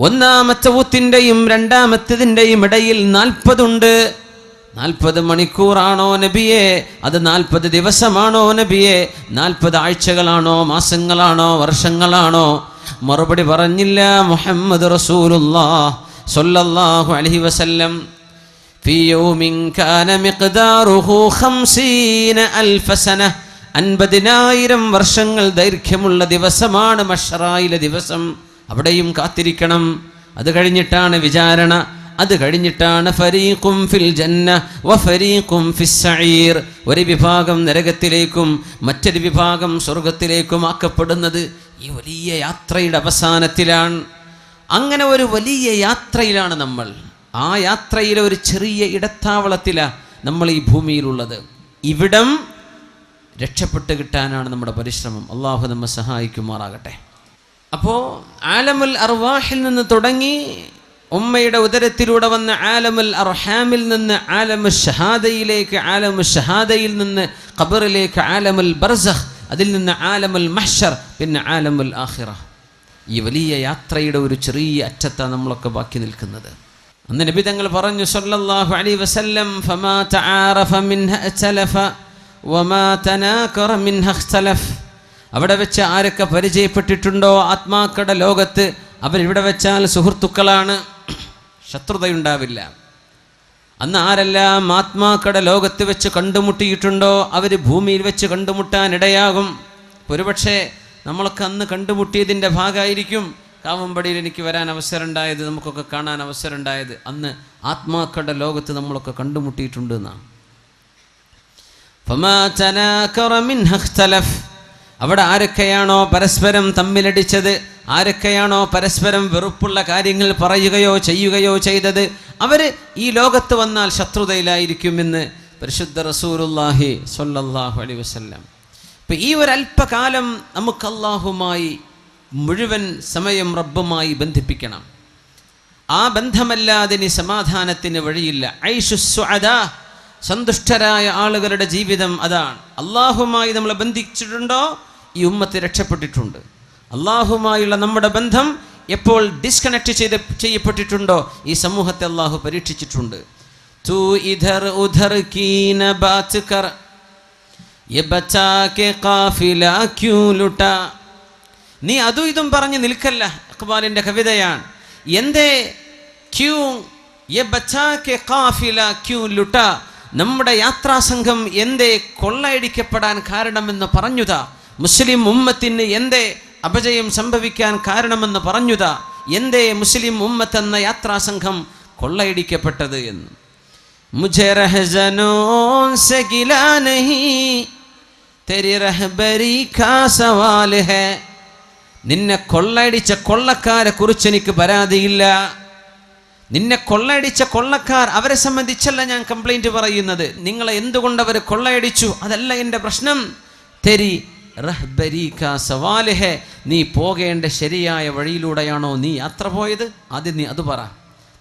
ഒന്നാമത്തെ ഊത്തിൻ്റെയും രണ്ടാമത്തതിൻ്റെയും ഇടയിൽ 40 ഉണ്ട്. 40 മണിക്കൂറാണോ നബിയെ? അത് 40 ദിവസമാണോ നബിയെ? 40 ആഴ്ചകളാണോ, മാസങ്ങളാണോ, വർഷങ്ങളാണോ? മറുപടി പറഞ്ഞില്ല. മുഹമ്മദ് റസൂലുള്ളാഹ് സ്വല്ലല്ലാഹു അലൈഹി വസല്ലം ഫീ യൗമിൻ കാന മിഖ്ദാറുഹു 50,000 സന, 50,000 വർഷങ്ങൾ ദൈർഘ്യമുള്ള ദിവസമാണ് മശ്റായിലെ ദിവസം. അവിടെയും കാത്തിരിക്കണം. അത് കഴിഞ്ഞിട്ടാണ് വിചാരണ. അത് കഴിഞ്ഞിട്ടാണ് ഫരീഖും ഫിൽ ജന്ന വ ഫരീഖും ഫിസ് സഈർ. ഒരു വിഭാഗം നരകത്തിലേക്കും മറ്റൊരു വിഭാഗം സ്വർഗത്തിലേക്കും ആക്കപ്പെടുന്നത് ഈ വലിയ യാത്രയുടെ അവസാനത്തിലാണ്. അങ്ങനെ ഒരു വലിയ യാത്രയിലാണ് നമ്മൾ. ആ യാത്രയിലെ ഒരു ചെറിയ ഇടത്താവളത്തിലാണ് നമ്മൾ ഈ ഭൂമിയിലുള്ളത്. ഇവിടം രക്ഷപ്പെട്ട് കിട്ടാനാണ് നമ്മുടെ പരിശ്രമം. അള്ളാഹു നമ്മെ സഹായിക്കുമാറാകട്ടെ. അപ്പോൾ ആലമുൽ അർവാഹിൽ നിന്ന് തുടങ്ങി ഉമ്മയുടെ ഉദരത്തിലൂടെ വന്ന ആലമുൽ അർഹാമിൽ നിന്ന് ആലമു ഷഹാദയിലേക്ക്, ആലമു ഷഹാദയിൽ നിന്ന് ഖബറിലേക്ക് ആലമുൽ ബർസഖ്, അതിൽ നിന്ന് ആലമുൽ മഹ്ശർ, പിന്നെ ആലമുൽ ആഖിറ. ഈ വലിയ യാത്രയുടെ ഒരു ചെറിയ അറ്റത്താണ് നമ്മളൊക്കെ ബാക്കി നിൽക്കുന്നത്. അന്ന് നബി തങ്ങൾ പറഞ്ഞു സല്ലല്ലാഹു അലൈഹി വസല്ലം, ഫമാ തആറഫ മിൻഹ അഖ്തലഫ വമാ തനാകറ മിൻഹ ഇഖ്തലഫ്. അവിടെ വെച്ച് ആരൊക്കെ പരിചയപ്പെട്ടിട്ടുണ്ടോ ആത്മാക്കളുടെ ലോകത്ത്, അവരിവിടെ വെച്ചാൽ സുഹൃത്തുക്കളാണ്, ശത്രുതയുണ്ടാവില്ല. അന്ന് ആരെല്ലാം ആത്മാക്കളുടെ ലോകത്ത് വെച്ച് കണ്ടുമുട്ടിയിട്ടുണ്ടോ അവർ ഭൂമിയിൽ വെച്ച് കണ്ടുമുട്ടാനിടയാകും. ഒരുപക്ഷെ നമ്മളൊക്കെ അന്ന് കണ്ടുമുട്ടിയതിൻ്റെ ഭാഗമായിരിക്കും കാവമ്പടിയിൽ എനിക്ക് വരാൻ അവസരം ഉണ്ടായത്, നമുക്കൊക്കെ കാണാൻ അവസരം ഉണ്ടായത്. അന്ന് ആത്മാക്കളുടെ ലോകത്ത് നമ്മളൊക്കെ കണ്ടുമുട്ടിയിട്ടുണ്ട് എന്നാണ്. ഫമാ തനാകറ മിൻഹ ഇഖ്തലഫ്. അവിടെ ആരൊക്കെയാണോ പരസ്പരം തമ്മിലടിച്ചത്, ആരൊക്കെയാണോ പരസ്പരം വെറുപ്പുള്ള കാര്യങ്ങൾ പറയുകയോ ചെയ്യുകയോ ചെയ്തത്, അവർ ഈ ലോകത്ത് വന്നാൽ ശത്രുതയിലായിരിക്കുമെന്ന് പരിശുദ്ധ റസൂലുള്ളാഹി സ്വല്ലല്ലാഹു അലൈഹി വസല്ലം. ഇപ്പം ഈ ഒരല്പകാലം നമുക്ക് അല്ലാഹുമായി മുഴുവൻ സമയം റബ്ബുമായി ബന്ധിപ്പിക്കണം. ആ ബന്ധമല്ലാതെ ഇനി സമാധാനത്തിന് വഴിയില്ല. ഐഷുസ് സുഅദാ, സന്തുഷ്ടരായ ആളുകളുടെ ജീവിതം അതാണ്. അല്ലാഹുമായി നമ്മളെ ബന്ധിച്ചിട്ടുണ്ടോ ഈ ഉമ്മത്ത് രക്ഷപ്പെട്ടിട്ടുണ്ട്. അല്ലാഹുമായുള്ള നമ്മുടെ ബന്ധം എപ്പോൾ ഡിസ്കണക്ട് ചെയ്യപ്പെട്ടിട്ടുണ്ടോ ഈ സമൂഹത്തെ അല്ലാഹു പരീക്ഷിച്ചിട്ടുണ്ട്. തൂ ഇധർ ഉധർ കീന ബാത് കർ യെ ബച്ചാ കെ ഖാഫില ക്യൂ ലുട്ടാ. നീ അതും ഇതും പറഞ്ഞ് നിൽക്കല്ല. ഇഖ്ബാലിൻ്റെ കവിതയാണ്. എന്തേ ക്യൂ യെ ബച്ചാ കെ ഖാഫില ക്യൂ ലുട്ടാ. നമ്മുടെ യാത്രാസംഘം എന്തേ കൊള്ളയടിക്കപ്പെടാൻ കാരണമെന്ന് പറഞ്ഞുതാ. മുസ്ലിം ഉമ്മത്തിന് എന്തേ അപജയം സംഭവിക്കാൻ കാരണമെന്ന് പറഞ്ഞുതാ. എന്തേ മുസ്ലിം ഉമ്മത്ത് എന്ന യാത്രാസംഘം കൊള്ളയടിക്കപ്പെട്ടത് എന്ന്. മുझे रहज़नों से गिला नहीं तेरी रहबरी का सवाल है. നിന്നെ കൊള്ളയടിച്ച കൊള്ളക്കാരെ കുറിച്ച് എനിക്ക് പരാതിയില്ല. നിന്നെ കൊള്ളയടിച്ച കൊള്ളക്കാർ, അവരെ സംബന്ധിച്ചല്ല ഞാൻ കംപ്ലൈൻറ്റ് പറയുന്നത്. നിങ്ങളെ എന്തുകൊണ്ട് അവർ കൊള്ളയടിച്ചു അതല്ല എൻ്റെ പ്രശ്നം. തെരി റഹ്ബരി കാ സവാല് ഹെ. നീ പോകേണ്ട ശരിയായ വഴിയിലൂടെയാണോ നീ യാത്ര പോയത്? ആദ്യം നീ അത് പറ.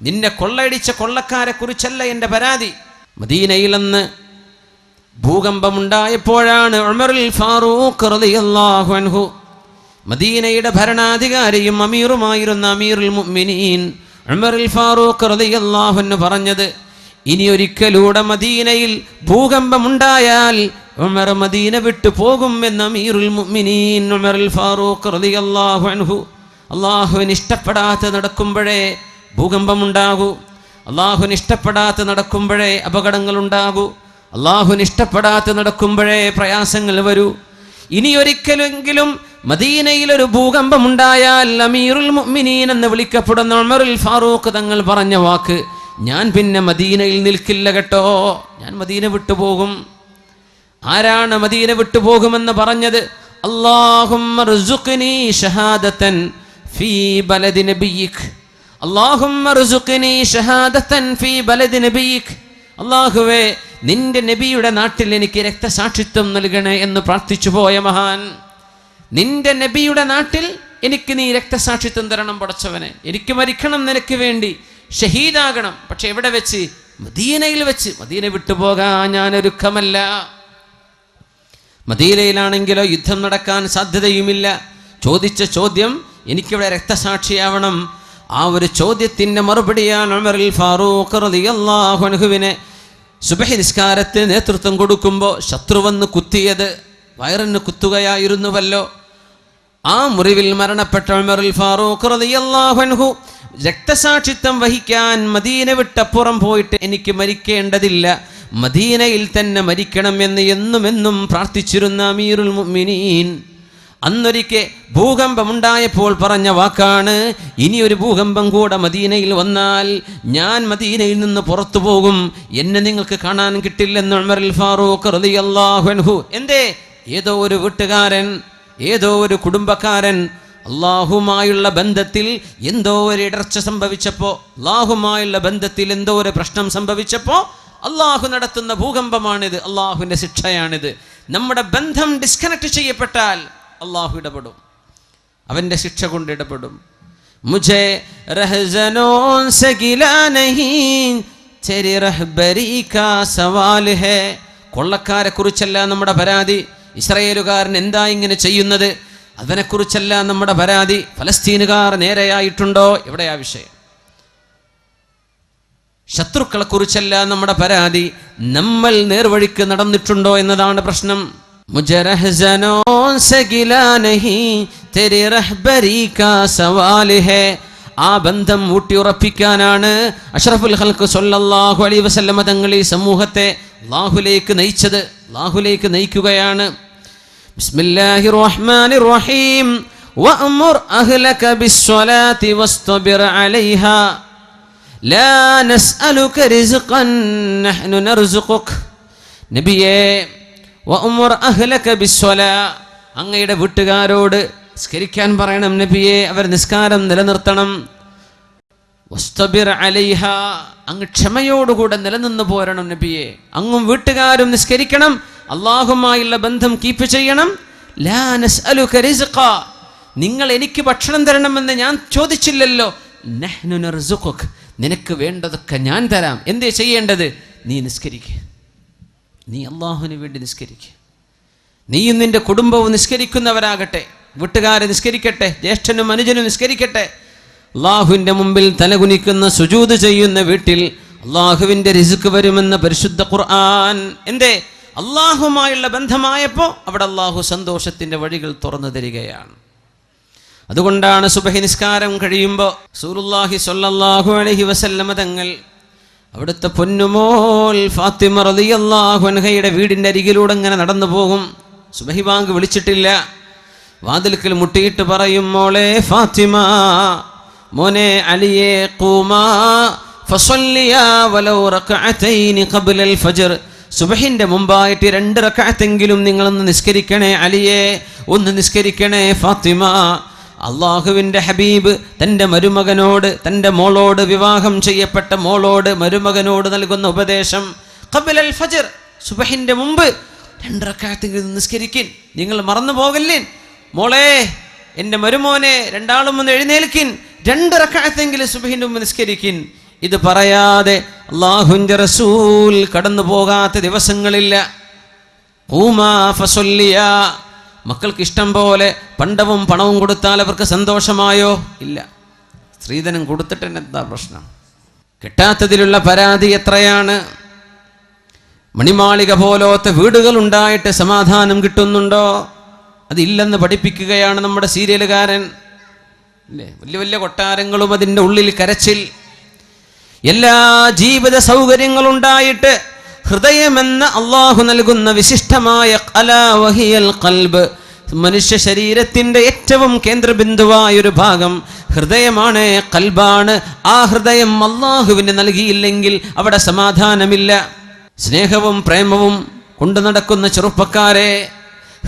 നിന്നെ കൊള്ളയടിച്ച കൊള്ളക്കാരെ കുറിച്ചല്ല എൻ്റെ പരാതി. മദീനയിലെന്ന് ഭൂകമ്പമുണ്ടായപ്പോഴാണ് ഉമറുൽ ഫാറൂഖ് റളിയല്ലാഹു അൻഹു, മദീനയുടെ ഭരണാധികാരിയും അമീറുമായിരുന്ന അമീറുൽ മുഅ്മിനീൻ ഉമറുൽ ഫാറൂഖ് റളിയല്ലാഹു അൻഹു പറഞ്ഞത്, ഇനി ഒരിക്കലൂടെ മദീനയിൽ ഭൂകമ്പമുണ്ടായാൽ ഉമർ മദീന വിട്ടു പോകും എന്ന് അമീറുൽ മുഅ്മിനീൻ ഉമറുൽ ഫാറൂഖ് റളിയല്ലാഹു അൻഹു. അല്ലാഹുവിന് ഇഷ്ടപ്പെടാതെ നടക്കുമ്പോഴേ ഭൂകമ്പമുണ്ടാകൂ. അല്ലാഹുവിന് ഇഷ്ടപ്പെടാതെ നടക്കുമ്പോഴേ അപകടങ്ങളുണ്ടാകൂ. അല്ലാഹുവിന് ഇഷ്ടപ്പെടാതെ നടക്കുമ്പോഴേ പ്രയാസങ്ങൾ വരൂ. ഇനി ഒരിക്കലെങ്കിലും മദീനയിൽ ഒരു ഭൂകമ്പമുണ്ടായാൽ അമീറുൽ മുഅ്മിനീൻ എന്ന് വിളിക്കപ്പെടുന്ന ഉമറുൽ ഫാറൂഖ് തങ്ങൾ പറഞ്ഞ വാക്ക്, ഞാൻ പിന്നെ മദീനയിൽ നിൽക്കില്ല കേട്ടോ, ഞാൻ മദീന വിട്ടുപോകും. ആരാണ് മദീന വിട്ടുപോകുമെന്ന് പറഞ്ഞത്? അല്ലാഹുമ്മ ർസുഖ്നി ഷഹാദതൻ ഫീ ബലദി നബിയിക്. അല്ലാഹുമ്മ ർസുഖ്നി ഷഹാദതൻ ഫീ ബലദി നബിയിക്. അല്ലാഹുവേ, നിന്റെ നബിയുടെ നാട്ടിൽ എനിക്ക് രക്തസാക്ഷിത്വം നൽകണേ എന്ന് പ്രാർത്ഥിച്ചു പോയ മഹാൻ. നിന്റെ നബിയുടെ നാട്ടിൽ എനിക്ക് നീ രക്തസാക്ഷിത്വം തരണം പടച്ചവനെ. എനിക്ക് മരിക്കണം നിനക്ക് വേണ്ടി, ഷഹീദാകണം. പക്ഷെ എവിടെ വെച്ച്? മദീനയിൽ വെച്ച്. മദീന വിട്ടുപോകാൻ ഞാനൊരുക്കമല്ല. മദീനയിലാണെങ്കിലോ യുദ്ധം നടക്കാൻ സാധ്യതയുമില്ല. ചോദിച്ച ചോദ്യം, എനിക്കിവിടെ രക്തസാക്ഷിയാവണം. ആ ഒരു ചോദ്യത്തിൻ്റെ മറുപടിയാണ് ഉമറുൽ ഫാറൂഖ് റളിയല്ലാഹു അൻഹുവിനെ സുബഹി നിസ്കാരത്തിന് നേതൃത്വം കൊടുക്കുമ്പോൾ ശത്രു വന്ന് കുത്തിയത് വയറിന് കുത്തുകയായിരുന്നുവല്ലോ. ആ മുറിവിൽ മരണപ്പെട്ട ഉമറുൽ ഫാറൂഖ് റളിയല്ലാഹു അൻഹു രക്തസാക്ഷിത്വം വഹിക്കാൻ മദീന വിട്ടപ്പുറം പോയിട്ട് എനിക്ക് മരിക്കേണ്ടതില്ല, മദീനയിൽ തന്നെ മരിക്കണം എന്ന് എന്നും പ്രാർത്ഥിച്ചിരുന്ന അമീറുൽ മുഅ്മിനീൻ അന്നൊരിക്കൽ ഭൂകമ്പമുണ്ടായപ്പോൾ പറഞ്ഞ വാക്കാണ്, ഇനിയൊരു ഭൂകമ്പം കൂടെ മദീനയിൽ വന്നാൽ ഞാൻ മദീനയിൽ നിന്ന് പുറത്തു പോകും, എന്നെ നിങ്ങൾക്ക് കാണാൻ കിട്ടില്ലെന്ന് ഉമറുൽ ഫാറൂഖ് റളിയല്ലാഹു അൻഹു. എന്തേ? ഏതോ ഒരു വീട്ടുകാരൻ, ഏതോ ഒരു കുടുംബക്കാരൻ അള്ളാഹുമായുള്ള ബന്ധത്തിൽ എന്തോ ഒരു ഇടർച്ച സംഭവിച്ചപ്പോൾ, അള്ളാഹുമായുള്ള ബന്ധത്തിൽ എന്തോ ഒരു പ്രശ്നം സംഭവിച്ചപ്പോൾ അള്ളാഹു നടത്തുന്ന ഭൂകമ്പമാണിത്, അള്ളാഹുവിൻ്റെ ശിക്ഷയാണിത്. നമ്മുടെ ബന്ധം ഡിസ്കണക്ട് ചെയ്യപ്പെട്ടാൽ അള്ളാഹു ഇടപെടും, അവൻ്റെ ശിക്ഷ കൊണ്ട് ഇടപെടും. മുझे रहज़नों से गिला नहीं तेरी रहबरी का सवाल है. കൊള്ളക്കാരെ കുറിച്ചല്ല നമ്മുടെ പരാതി, ഇസ്രായേലുകാരൻ എന്താ ഇങ്ങനെ ചെയ്യുന്നത് അതിനെക്കുറിച്ചല്ല നമ്മുടെ പരാതി, ഫലസ്തീനുകാർ നേരെയായിട്ടുണ്ടോ എവിടെയാ വിഷയം. ശത്രുക്കളെ കുറിച്ചല്ല നമ്മുടെ പരാതി, നമ്മൾ നേർവഴിക്ക് നടന്നിട്ടുണ്ടോ എന്നതാണ് പ്രശ്നം. മുझे रहज़नों से गिला नहीं तेरी रहबरी का सवाल है. ആ ബന്ധം ഊട്ടിയുറപ്പിക്കാനാണ് അഷ്റഫുൽ ഖൽഖ് സ്വല്ലല്ലാഹു അലൈഹി വസല്ലമ തങ്ങൾ ഈ സമൂഹത്തെ അല്ലാഹുവിലേക്ക് നയിച്ചത്, അല്ലാഹുവിലേക്ക് നയിക്കുകയാണ്. ബിസ്മില്ലാഹിർ റഹ്മാനിർ റഹീം വഅ്മുർ അഹ്ലക ബിസ്സലാത്തി വസ്തബിർ അലൈഹാ ലാ നസ്അലുക റിസ്ഖൻ നഹ്നു നർസുഖുക. നബിയേ, വഅ്മുർ അഹ്ലക ബിസ്സലാ, അങ്ങയുടെ വീട്ടുകാരോട് നിസ്കരിക്കാൻ പറയണം നബിയെ, അവർ നിസ്കാരം നിലനിർത്തണം. വസ്തബിർ അലൈഹാ, അങ്ങ് ക്ഷമയോടുകൂടെ നിലനിന്ന് പോരണം നബിയെ. അങ്ങും വീട്ടുകാരും നിസ്കരിക്കണം, അള്ളാഹുമായുള്ള ബന്ധം കീപ്പ് ചെയ്യണം. ലാ നസ്അലുക റിസ്ഖ, നിങ്ങൾ എനിക്ക് ഭക്ഷണം തരണമെന്ന് ഞാൻ ചോദിച്ചില്ലല്ലോ. നഹ്നു നർസുഖുക, നിനക്ക് വേണ്ടതൊക്കെ ഞാൻ തരാം. എന്തേ ചെയ്യേണ്ടത്? നീ നിസ്കരിക്കുക, നീ അള്ളാഹുവിന് വേണ്ടി നിസ്കരിക്കുക. നീയും നിന്റെ കുടുംബവും നിസ്കരിക്കുന്നവരാകട്ടെ, വീട്ടുകാരെ നിസ്കരിക്കട്ടെ, ജ്യേഷ്ഠനും അനുജനും നിസ്കരിക്കട്ടെ. അള്ളാഹുവിൻ്റെ മുമ്പിൽ തലകുനിക്കുന്ന സുജൂദ് ചെയ്യുന്ന വീട്ടിൽ അള്ളാഹുവിൻ്റെ റിസ്ക് വരുമെന്ന പരിശുദ്ധ ഖുർആൻ. എന്തേ? അള്ളാഹുമായുള്ള ബന്ധമായപ്പോൾ അവിടെ അള്ളാഹു സന്തോഷത്തിൻ്റെ വഴികൾ തുറന്നു തരികയാണ്. അതുകൊണ്ടാണ് സുബഹി നിസ്കാരം കഴിയുമ്പോൾ റസൂലുള്ളാഹി സ്വല്ലല്ലാഹു അലൈഹി വസല്ലമ തങ്ങൾ അവിടുത്തെ പൊന്നുമോൾ ഫാത്തിമ റളിയല്ലാഹു അൻഹയുടെ വീടിൻ്റെ അരികിലൂടെ ഇങ്ങനെ നടന്നു പോകും. സുബഹി ബാങ്ക് വിളിച്ചിട്ടില്ല, വാതിൽക്കൽ മുട്ടിയിട്ട് പറയും, മോളെ ഫാത്തിമ, മോനെ അലിയെ, ഖൂമാ ഫസല്ലിയാ വലൗ റകഅതൈനി ഖബ്ലൽ ഫജ്ർ. സുബഹിന്റെ മുമ്പായിട്ട് 2 റകഅത്തെങ്കിലും നിങ്ങളൊന്ന് നിസ്കരിക്കണേ അലിയെ, ഒന്ന് നിസ്കരിക്കണേ ഫാത്തിമ. അള്ളാഹുവിൻ്റെ ഹബീബ് തൻ്റെ മരുമകനോട്, തൻ്റെ മോളോട്, വിവാഹം ചെയ്യപ്പെട്ട മോളോട്, മരുമകനോട് നൽകുന്ന ഉപദേശം, ഖബ്ലൽ ഫജ്ർ, സുബഹിന്റെ മുമ്പ് 2 റകഅത്തെങ്കിലും നിസ്കരിക്കിൻ, നിങ്ങൾ മറന്നു പോകല്ലേ. മോളെ, എൻ്റെ മരുമോനെ, രണ്ടാളും ഒന്ന് എഴുന്നേൽക്കിൻ, 2 റകഅത്തെങ്കിലും സുബഹിന്റെ മുമ്പ് നിസ്കരിക്കിൻ. ഇത് പറയാതെ അല്ലാഹുവിൻ്റെ റസൂൽ കടന്നു പോകാത്ത ദിവസങ്ങളില്ല. ഖൂമാ ഫസല്ലിയാ, മക്കൾക്ക് ഇഷ്ടം പോലെ പണ്ടവും പണവും കൊടുത്താൽ അവർക്ക് സന്തോഷമായോ? ഇല്ല. സ്ത്രീധനം കൊടുത്തിട്ട് എന്താ പ്രശ്നം? കിട്ടാത്തതിലുള്ള പരാതി എത്രയാണ്. മണിമാളിക പോലത്തെ വീടുകൾ ഉണ്ടായിട്ട് സമാധാനം കിട്ടുന്നുണ്ടോ? അതില്ലെന്ന് പഠിപ്പിക്കുകയാണ് നമ്മുടെ സീരിയലുകാരൻ. അല്ലേ? വലിയ വലിയ കൊട്ടാരങ്ങളും അതിൻ്റെ ഉള്ളിൽ കരച്ചിൽ. എല്ലാ ജീവിത സൗകര്യങ്ങളുണ്ടായിട്ട് ഹൃദയമെന്ന അള്ളാഹു നൽകുന്ന വിശിഷ്ടമായ അലാ വഹിയൽ ഖൽബ്, മനുഷ്യ ശരീരത്തിൻ്റെ ഏറ്റവും കേന്ദ്രബിന്ദുവായൊരു ഭാഗം ഹൃദയമാണ്, ഖൽബാണ്. ആ ഹൃദയം അള്ളാഹുവിന് നൽകിയില്ലെങ്കിൽ അവിടെ സമാധാനമില്ല. സ്നേഹവും പ്രേമവും കൊണ്ടു നടക്കുന്ന ചെറുപ്പക്കാരെ,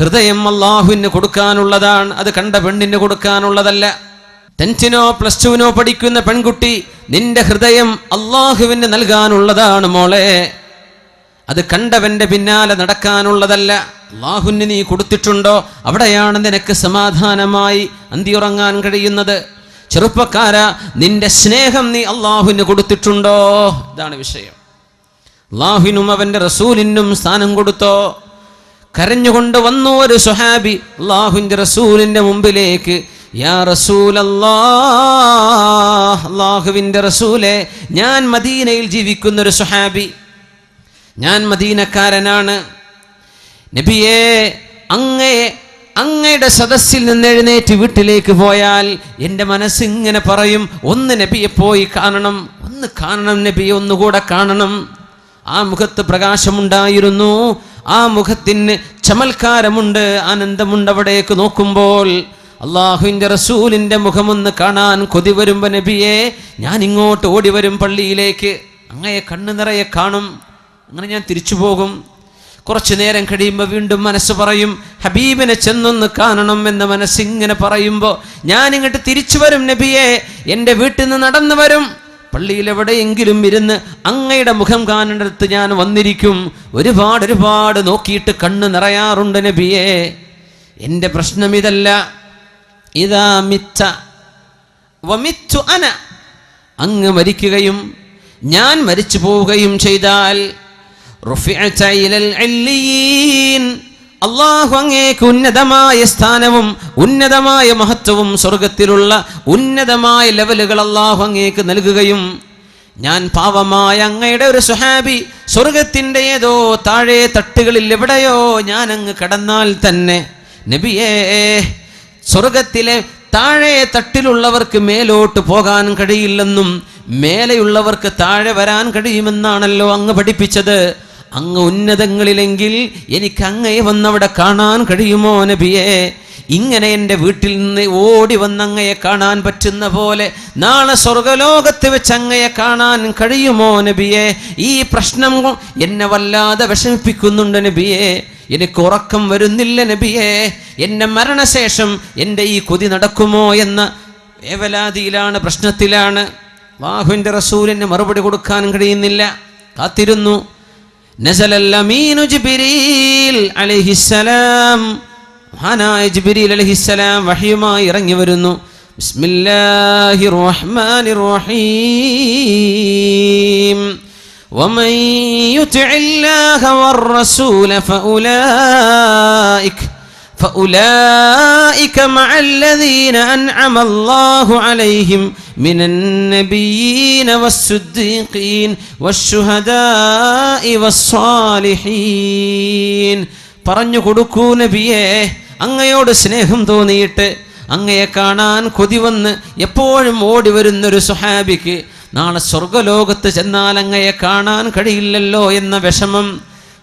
ഹൃദയം അള്ളാഹുവിന് കൊടുക്കാനുള്ളതാണ്, അത് കണ്ട പെണ്ണിന് കൊടുക്കാനുള്ളതല്ല. 10th പ്ലസ് 2 പഠിക്കുന്ന പെൺകുട്ടി, നിന്റെ ഹൃദയം അള്ളാഹുവിന് നൽകാനുള്ളതാണ് മോളെ, അത് കണ്ടവന്റെ പിന്നാലെ നടക്കാനുള്ളതല്ല. അള്ളാഹുവിന് നീ കൊടുത്തിട്ടുണ്ടോ? അവിടെയാണ് നിനക്ക് സമാധാനമായി അന്തിയുറങ്ങാൻ കഴിയുന്നത്. ചെറുപ്പക്കാരാ, നിന്റെ സ്നേഹം നീ അള്ളാഹുവിന് കൊടുത്തിട്ടുണ്ടോ? ഇതാണ് വിഷയം. അള്ളാഹുവിനും അവൻ്റെ റസൂലിനും സ്ഥാനം കൊടുത്തോ? കരഞ്ഞുകൊണ്ട് വന്നു ഒരു സ്വഹാബി അള്ളാഹുവിൻ്റെ റസൂലിൻ്റെ മുമ്പിലേക്ക്. യാ റസൂലല്ലാഹ്, അല്ലാഹുവിൻ്റെ റസൂലേ, ഞാൻ മദീനയിൽ ജീവിക്കുന്നൊരു സ്വഹാബി, ഞാൻ മദീനക്കാരനാണ്. നബിയേ, അങ്ങയുടെ സദസ്സിൽ നിന്ന് എഴുന്നേറ്റ് വീട്ടിലേക്ക് പോയാൽ എൻ്റെ മനസ്സിങ്ങനെ പറയും, ഒന്ന് നബിയെ പോയി കാണണം, ഒന്ന് കാണണം നബിയെ, ഒന്നുകൂടെ കാണണം. ആ മുഖത്ത് പ്രകാശമുണ്ടായിരുന്നു, ആ മുഖത്തിന് ചമൽക്കാരമുണ്ട്, ആനന്ദമുണ്ട്. അവിടേക്ക് നോക്കുമ്പോൾ അള്ളാഹുവിൻ്റെ റസൂലിൻ്റെ മുഖമൊന്ന് കാണാൻ കൊതി വരുമ്പോൾ നബിയെ, ഞാൻ ഇങ്ങോട്ട് ഓടി വരും പള്ളിയിലേക്ക്, അങ്ങയെ കണ്ണു നിറയെ കാണും, അങ്ങനെ ഞാൻ തിരിച്ചു പോകും. കുറച്ചു നേരം കഴിയുമ്പോൾ വീണ്ടും മനസ്സ് പറയും, ഹബീബിനെ ചെന്നൊന്ന് കാണണം എന്ന മനസ്സിങ്ങനെ പറയുമ്പോൾ ഞാൻ ഇങ്ങോട്ട് തിരിച്ചു വരും നബിയെ, എൻ്റെ വീട്ടിൽ നിന്ന് നടന്നു വരും, പള്ളിയിൽ എവിടെയെങ്കിലും ഇരുന്ന് അങ്ങയുടെ മുഖം കാണേണ്ടടുത്ത് ഞാൻ വന്നിരിക്കും. ഒരുപാട് നോക്കിയിട്ട് കണ്ണ് നിറയാറുണ്ട് നബിയെ. എൻ്റെ പ്രശ്നം ഇതല്ല. ഇദാ മിത്ത വമിത്തു അന, അങ്ങ് മരിക്കുകയും ഞാൻ മരിച്ചു പോവുകയും ചെയ്താൽ റുഫിഅത ഇലൽ ഇല്ലീൻ, അല്ലാഹു അങ്ങേക്ക് ഉന്നതമായ സ്ഥാനവും ഉന്നതമായ മഹത്വവും സ്വർഗത്തിലുള്ള ഉന്നതമായ ലെവലുകൾ അല്ലാഹു അങ്ങേക്ക് നൽകുകയും, ഞാൻ പാവമായ അങ്ങയുടെ ഒരു സ്വഹാബി സ്വർഗത്തിൻ്റെ ഏതോ താഴെ തട്ടുകളിൽ എവിടെയോ ഞാൻ അങ്ങ് കടന്നാൽ തന്നെ നബിയേ, സ്വർഗത്തിലെ താഴെ തട്ടിലുള്ളവർക്ക് മേലോട്ട് പോകാൻ കഴിയില്ലെന്നും മേലെയുള്ളവർക്ക് താഴെ വരാൻ കഴിയുമെന്നാണല്ലോ അങ്ങ് പഠിപ്പിച്ചത്. അങ്ങ് ഉന്നതങ്ങളിലെങ്കിൽ എനിക്ക് അങ്ങയെ വന്നവിടെ കാണാൻ കഴിയുമോ നബിയെ? ഇങ്ങനെ എൻ്റെ വീട്ടിൽ നിന്ന് ഓടി വന്ന് അങ്ങയെ കാണാൻ പറ്റുന്ന പോലെ നാളെ സ്വർഗലോകത്ത് വെച്ച് അങ്ങയെ കാണാൻ കഴിയുമോ നബിയെ? ഈ പ്രശ്നം എന്നെ വല്ലാതെ വിഷമിപ്പിക്കുന്നുണ്ട് നബിയെ. എനിക്ക് ഉറക്കം വരുന്നില്ല നബിയെ. എൻ്റെ മരണശേഷം എൻ്റെ ഈ കൊതി നടക്കുമോ എന്ന വേവലാതിയിലാണ്, പ്രശ്നത്തിലാണ്. അല്ലാഹുവിൻ്റെ റസൂലിന് മറുപടി കൊടുക്കാൻ കഴിയുന്നില്ല, കാത്തിരുന്നു. നസലൽ അമീനു ജിബ്രീൽ അലൈഹിസ്സലാം, മഹാനായ ജിബ്രീൽ അലൈഹിസ്സലാം വഹയുമായി ഇറങ്ങി വരുന്നു. ബിസ്മില്ലാഹിർ റഹ്മാനിർ റഹീം. വമൻ യുതിഇല്ലാഹ വർ-റസൂല فأولئك مع الذين أنعم الله عليهم من النبيين والصديقين والشهداء والصالحين. പറഞ്ഞു കൊടുക്കൂ നബിയേ, അങ്ങയോട് സ്നേഹം തോന്നിയിട്ട് അങ്ങയെ കാണാൻ കൊതി വന്ന് എപ്പോഴും ഓടി വരുന്നൊരു സ്വഹാബിക്ക് നാളെ സ്വർഗലോകത്ത് ചെന്നാൽ അങ്ങയെ കാണാൻ കഴിയില്ലല്ലോ എന്ന വിഷമം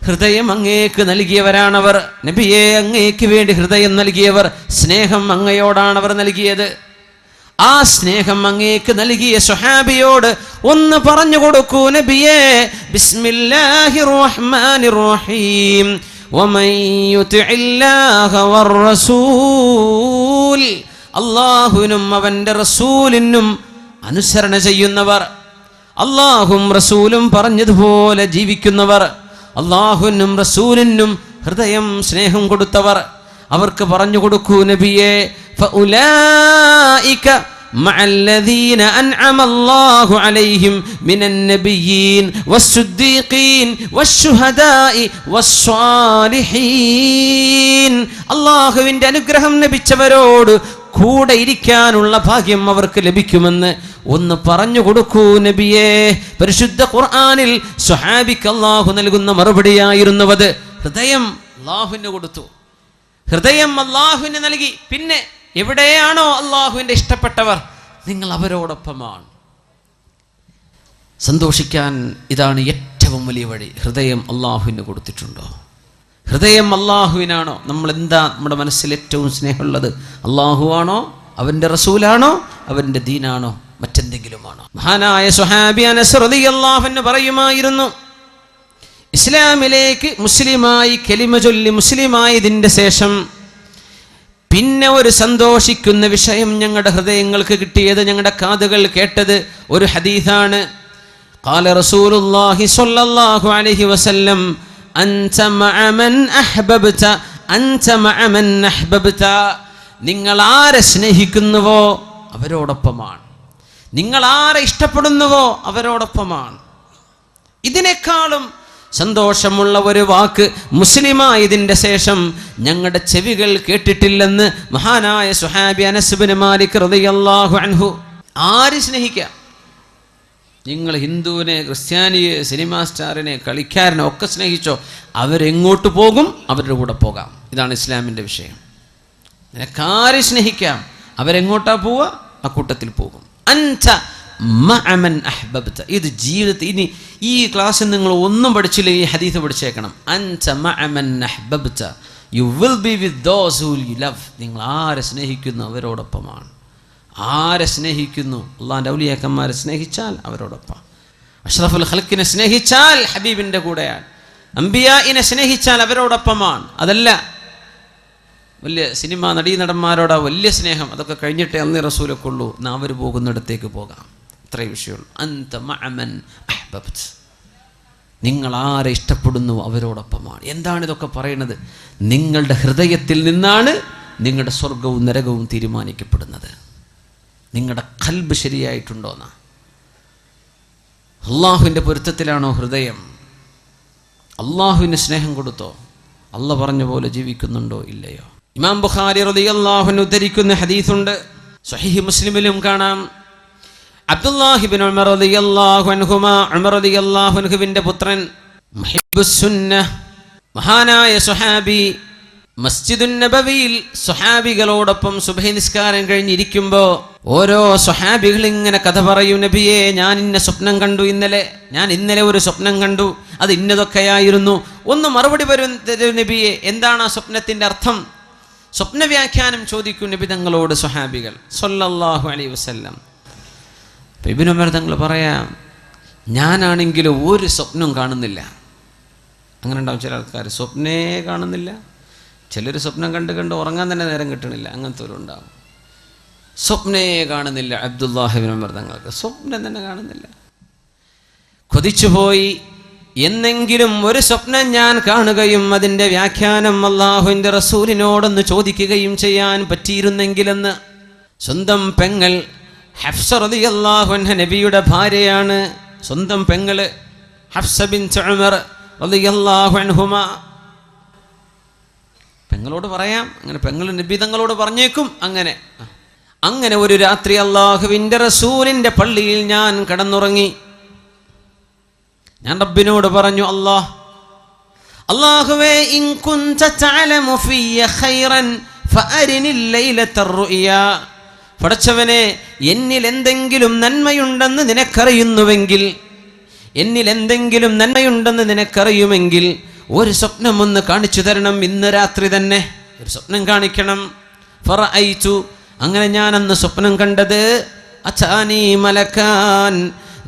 ഹൃദയം അങ്ങേക്ക് നൽകിയവരാണവർ. നബിയെ, അങ്ങേക്ക് വേണ്ടി ഹൃദയം നൽകിയവർ, സ്നേഹം അങ്ങയോടാണവർ നൽകിയത്. ആ സ്നേഹം അങ്ങേക്ക് നൽകിയ സ്വഹാബിയോട് ഒന്ന് പറഞ്ഞു കൊടുക്കൂ നബിയെ, ബിസ്മില്ലാഹിർ റഹ്മാനിർ റഹീം. വമൻ യുതിഇല്ലാഹ വർ-റസൂൽ, അല്ലാഹുവിനും അവൻ്റെ റസൂലിനും അനുസരണ ചെയ്യുന്നവർ, അല്ലാഹും റസൂലും പറഞ്ഞതുപോലെ ജീവിക്കുന്നവർ, അല്ലാഹുവിനും റസൂലിനും ഹൃദയം സ്നേഹം കൊടുത്തവർ, അവർക്ക് പറഞ്ഞു കൊടുക്കൂ നബിയെ, ഫഉലൈക മഅല്ലദീന അൻഅമ അല്ലാഹു അലൈഹിം മിനൻ നബിയ്യീൻ വസ്സുദ്ദീഖീൻ വശുഹദാഇ വസ്സാലിഹീൻ. അല്ലാഹുവിൻ്റെ അനുഗ്രഹം ലഭിച്ചവരോട് കൂടെ ഇരിക്കാനുള്ള ഭാഗ്യം അവർക്ക് ലഭിക്കുമെന്ന് ഒന്ന് പറഞ്ഞു കൊടുക്കൂ നബിയേ. പരിശുദ്ധ ഖുർആനിൽ സ്വഹാബിക്ക് അല്ലാഹു നൽകുന്ന മറുപടിയായിരുന്നത്. ഹൃദയം അല്ലാഹുവിന് കൊടുത്തു, ഹൃദയം അല്ലാഹുവിന് നൽകി. പിന്നെ എവിടെയാണോ അല്ലാഹുവിൻ്റെ ഇഷ്ടപ്പെട്ടവർ, നിങ്ങൾ അവരോടൊപ്പമാണ്. സന്തോഷിക്കാൻ ഇതാണ് ഏറ്റവും വലിയ വഴി. ഹൃദയം അല്ലാഹുവിന് കൊടുത്തിട്ടുണ്ടോ? ഹൃദയം അല്ലാഹുവിനാണോ? നമ്മൾ എന്താ നമ്മുടെ മനസ്സിൽ ഏറ്റവും സ്നേഹമുള്ളത്? അല്ലാഹു ആണോ, അവൻ്റെ റസൂലാണോ, അവൻ്റെ ദീനാണോ, മറ്റെന്തെങ്കിലുമാണോ? മഹാനായ സ്വഹാബി അനസ് റളിയല്ലാഹു അൻഹു പറയുമായിരുന്നു, ഇസ്ലാമിലേക്ക് മുസ്ലിമായി കലിമ ചൊല്ലി മുസ്ലിമായതിൻ്റെ ശേഷം പിന്നെ ഒരു സന്തോഷിക്കുന്ന വിഷയം ഞങ്ങളുടെ ഹൃദയങ്ങൾക്ക് കിട്ടിയത്, ഞങ്ങളുടെ കാതുകൾ കേട്ടത് ഒരു ഹദീസാണ്. ഖാല റസൂലുള്ളാഹി സ്വല്ലല്ലാഹു അലൈഹി വസല്ലം, അൻത മഅ മൻ അഹ്ബബ്ത അൻത മഅ മൻ അഹ്ബബ്ത. നിങ്ങൾ ആരെ സ്നേഹിക്കുന്നുവോ അവരോടൊപ്പമാണ്, നിങ്ങൾ ആരെ ഇഷ്ടപ്പെടുന്നുവോ അവരോടൊപ്പമാണ്. ഇതിനേക്കാളും സന്തോഷമുള്ള ഒരു വാക്ക് മുസ്ലിമായതിൻ്റെ ശേഷം ഞങ്ങളുടെ ചെവികൾ കേട്ടിട്ടില്ലെന്ന് മഹാനായ സ്വഹാബി അനസ് ഇബ്നു മാലിക് റളിയല്ലാഹു അൻഹു. ആര് സ്നേഹിക്കാം? നിങ്ങൾ ഹിന്ദുവിനെ, ക്രിസ്ത്യാനിയെ, സിനിമാ സ്റ്റാറിനെ, കളിക്കാരനെ ഒക്കെ സ്നേഹിച്ചോ, അവരെങ്ങോട്ട് പോകും? അവരുടെ കൂടെ പോകാം. ഇതാണ് ഇസ്ലാമിൻ്റെ വിഷയം. നിനക്കാരെ സ്നേഹിക്കാം, അവരെങ്ങോട്ടാ പോവുക? ആ കൂട്ടത്തിൽ പോകും. അൻത മഅമൻ അഹ്ബബ്ത. ഇത് ജീവിതത്തിൽ ഇനി ഈ ക്ലാസ്സിൽ നിങ്ങൾ ഒന്നും പഠിച്ചില്ല, ഈ ഹദീസ് പഠിച്ചേക്കണം. അൻത മഅമൻ അഹ്ബബ്ത, you will be with those who you love. നിങ്ങൾ ആരെ സ്നേഹിക്കുന്നു അവരോടൊപ്പമാണ്. ആരെ സ്നേഹിക്കുന്നു? അള്ളാഹിൻ്റെ ഔലിയാക്കന്മാരെ സ്നേഹിച്ചാൽ അവരോടൊപ്പം. അഷ്റഫുൽ ഖൽഖിനെ സ്നേഹിച്ചാൽ ഹബീബിൻ്റെ കൂടെയാണ്. അംബിയാഇനെ സ്നേഹിച്ചാൽ അവരോടൊപ്പമാണ്. അതല്ല വലിയ സിനിമ നടീനടന്മാരോടാ വലിയ സ്നേഹം, അതൊക്കെ കഴിഞ്ഞിട്ടേ അന്നേ റസൂലൊക്കെ ഉള്ളൂ. എന്നാൽ അവർ പോകുന്നിടത്തേക്ക് പോകാം. അത്രയും വിഷയമുള്ളൂ. അൻത മഅമൻ അഹ്ബബ്ത, നിങ്ങൾ ആരെ ഇഷ്ടപ്പെടുന്നു അവരോടൊപ്പമാണ്. എന്താണ് ഇതൊക്കെ പറയുന്നത്? നിങ്ങളുടെ ഹൃദയത്തിൽ നിന്നാണ് നിങ്ങളുടെ സ്വർഗവും നരകവും തീരുമാനിക്കപ്പെടുന്നത്. നിങ്ങളുടെ ഖൽബ് ശരിയായിട്ടുണ്ടോന്നാ. അള്ളാഹുവിൻ്റെ പൊരുത്തത്തിലാണോ ഹൃദയം? അള്ളാഹുവിന് സ്നേഹം കൊടുത്തോ? അള്ള പറഞ്ഞ പോലെ ജീവിക്കുന്നുണ്ടോ ഇല്ലയോ? ഇമാം ബുഖാരി റളിയല്ലാഹു അൻഹു ഉദ്ധരിക്കുന്ന ഹദീസുണ്ട്, സ്വഹീഹ് മുസ്ലിമിലും കാണാം. അബ്ദുല്ലാഹി ഇബ്നു ഉമർ റളിയല്ലാഹു അൻഹുമാ, ഉമർ റളിയല്ലാഹു അൻഹുവിൻ്റെ പുത്രൻ, മുഹിബ്ബുസ് സുന്നഹ്, മഹാനായ സ്വഹാബി, മസ്ജിദുൻ നബവിയിൽ സ്വഹാബികളോടൊപ്പം സുബ്ഹി നിസ്കാരം കഴിഞ്ഞിരിക്കുമ്പോൾ ഓരോ സ്വഹാബികൾ ഇങ്ങനെ കഥ പറയും. നബിയെ, ഞാൻ ഇന്ന സ്വപ്നം കണ്ടു ഞാൻ ഇന്നലെ ഒരു സ്വപ്നം കണ്ടു, അത് ഇന്നതൊക്കെയായിരുന്നു. ഒന്ന് മറുപടി വരും നബിയെ, എന്താണ് ആ സ്വപ്നത്തിൻ്റെ അർത്ഥം? സ്വപ്ന വ്യാഖ്യാനം ചോദിക്കും നബി തങ്ങളോട് സ്വഹാബികൾ സ്വല്ലല്ലാഹു അലൈഹി വസല്ലം. ഇബ്നു ഉമർ തങ്ങൾ പറയാം, ഞാനാണെങ്കിലും ഒരു സ്വപ്നം കാണുന്നില്ല. അങ്ങനെ ഉണ്ടാവും ചില ആൾക്കാർ, സ്വപ്നേ കാണുന്നില്ല. ചിലർ സ്വപ്നം കണ്ട് ഉറങ്ങാൻ തന്നെ നേരം കിട്ടണില്ല. അങ്ങനത്തെ ഒരു ഉണ്ടാവും. സ്വപ്നേ കാണുന്നില്ല. അബ്ദുല്ലാഹി ഇബ്നു ഉമർ തങ്ങൾക്ക് സ്വപ്നം തന്നെ കാണുന്നില്ല. കൊതിച്ചുപോയി, എന്നെങ്കിലും ഒരു സ്വപ്നം ഞാൻ കാണുകയും അതിൻ്റെ വ്യാഖ്യാനം അള്ളാഹുവിൻ്റെ റസൂലിനോടൊന്ന് ചോദിക്കുകയും ചെയ്യാൻ പറ്റിയിരുന്നെങ്കിലെന്ന്. സ്വന്തം പെങ്ങൾ ഹഫ്സ റളിയല്ലാഹു അൻഹ നബിയുടെ ഭാര്യയാണ്. സ്വന്തം പെങ്ങൾ ഹഫ്സ ബിൻത് ഉമർ റളിയല്ലാഹു അൻഹുമാ. പെങ്ങളോട് പറയാം, അങ്ങനെ പെങ്ങൾ നബി തങ്ങളോട് പറഞ്ഞേക്കും. അങ്ങനെ ഒരു രാത്രി അള്ളാഹുവിൻ്റെ റസൂലിൻ്റെ പള്ളിയിൽ ഞാൻ കിടന്നുറങ്ങി. ഞാൻ റബ്ബിനോട് പറഞ്ഞു, അല്ലാഹുവേ, ഇൻ കുൻത തഅലമു ഫിയ ഖൈറൻ ഫഅരിനിൽ ലൈലത്തർ റുയാ. പടച്ചവനെ, എന്നിൽ എന്തെങ്കിലും നന്മയുണ്ടെന്ന് നിനക്കറിയുമെങ്കിൽ ഒരു സ്വപ്നം ഒന്ന് കാണിച്ചു തരണം. ഇന്ന് രാത്രി തന്നെ ഒരു സ്വപ്നം കാണിക്കണം. ഫറഅയ്തു, അങ്ങനെ ഞാനന്ന് സ്വപ്നം കണ്ടത്, അതാനി മലക്കാൻ,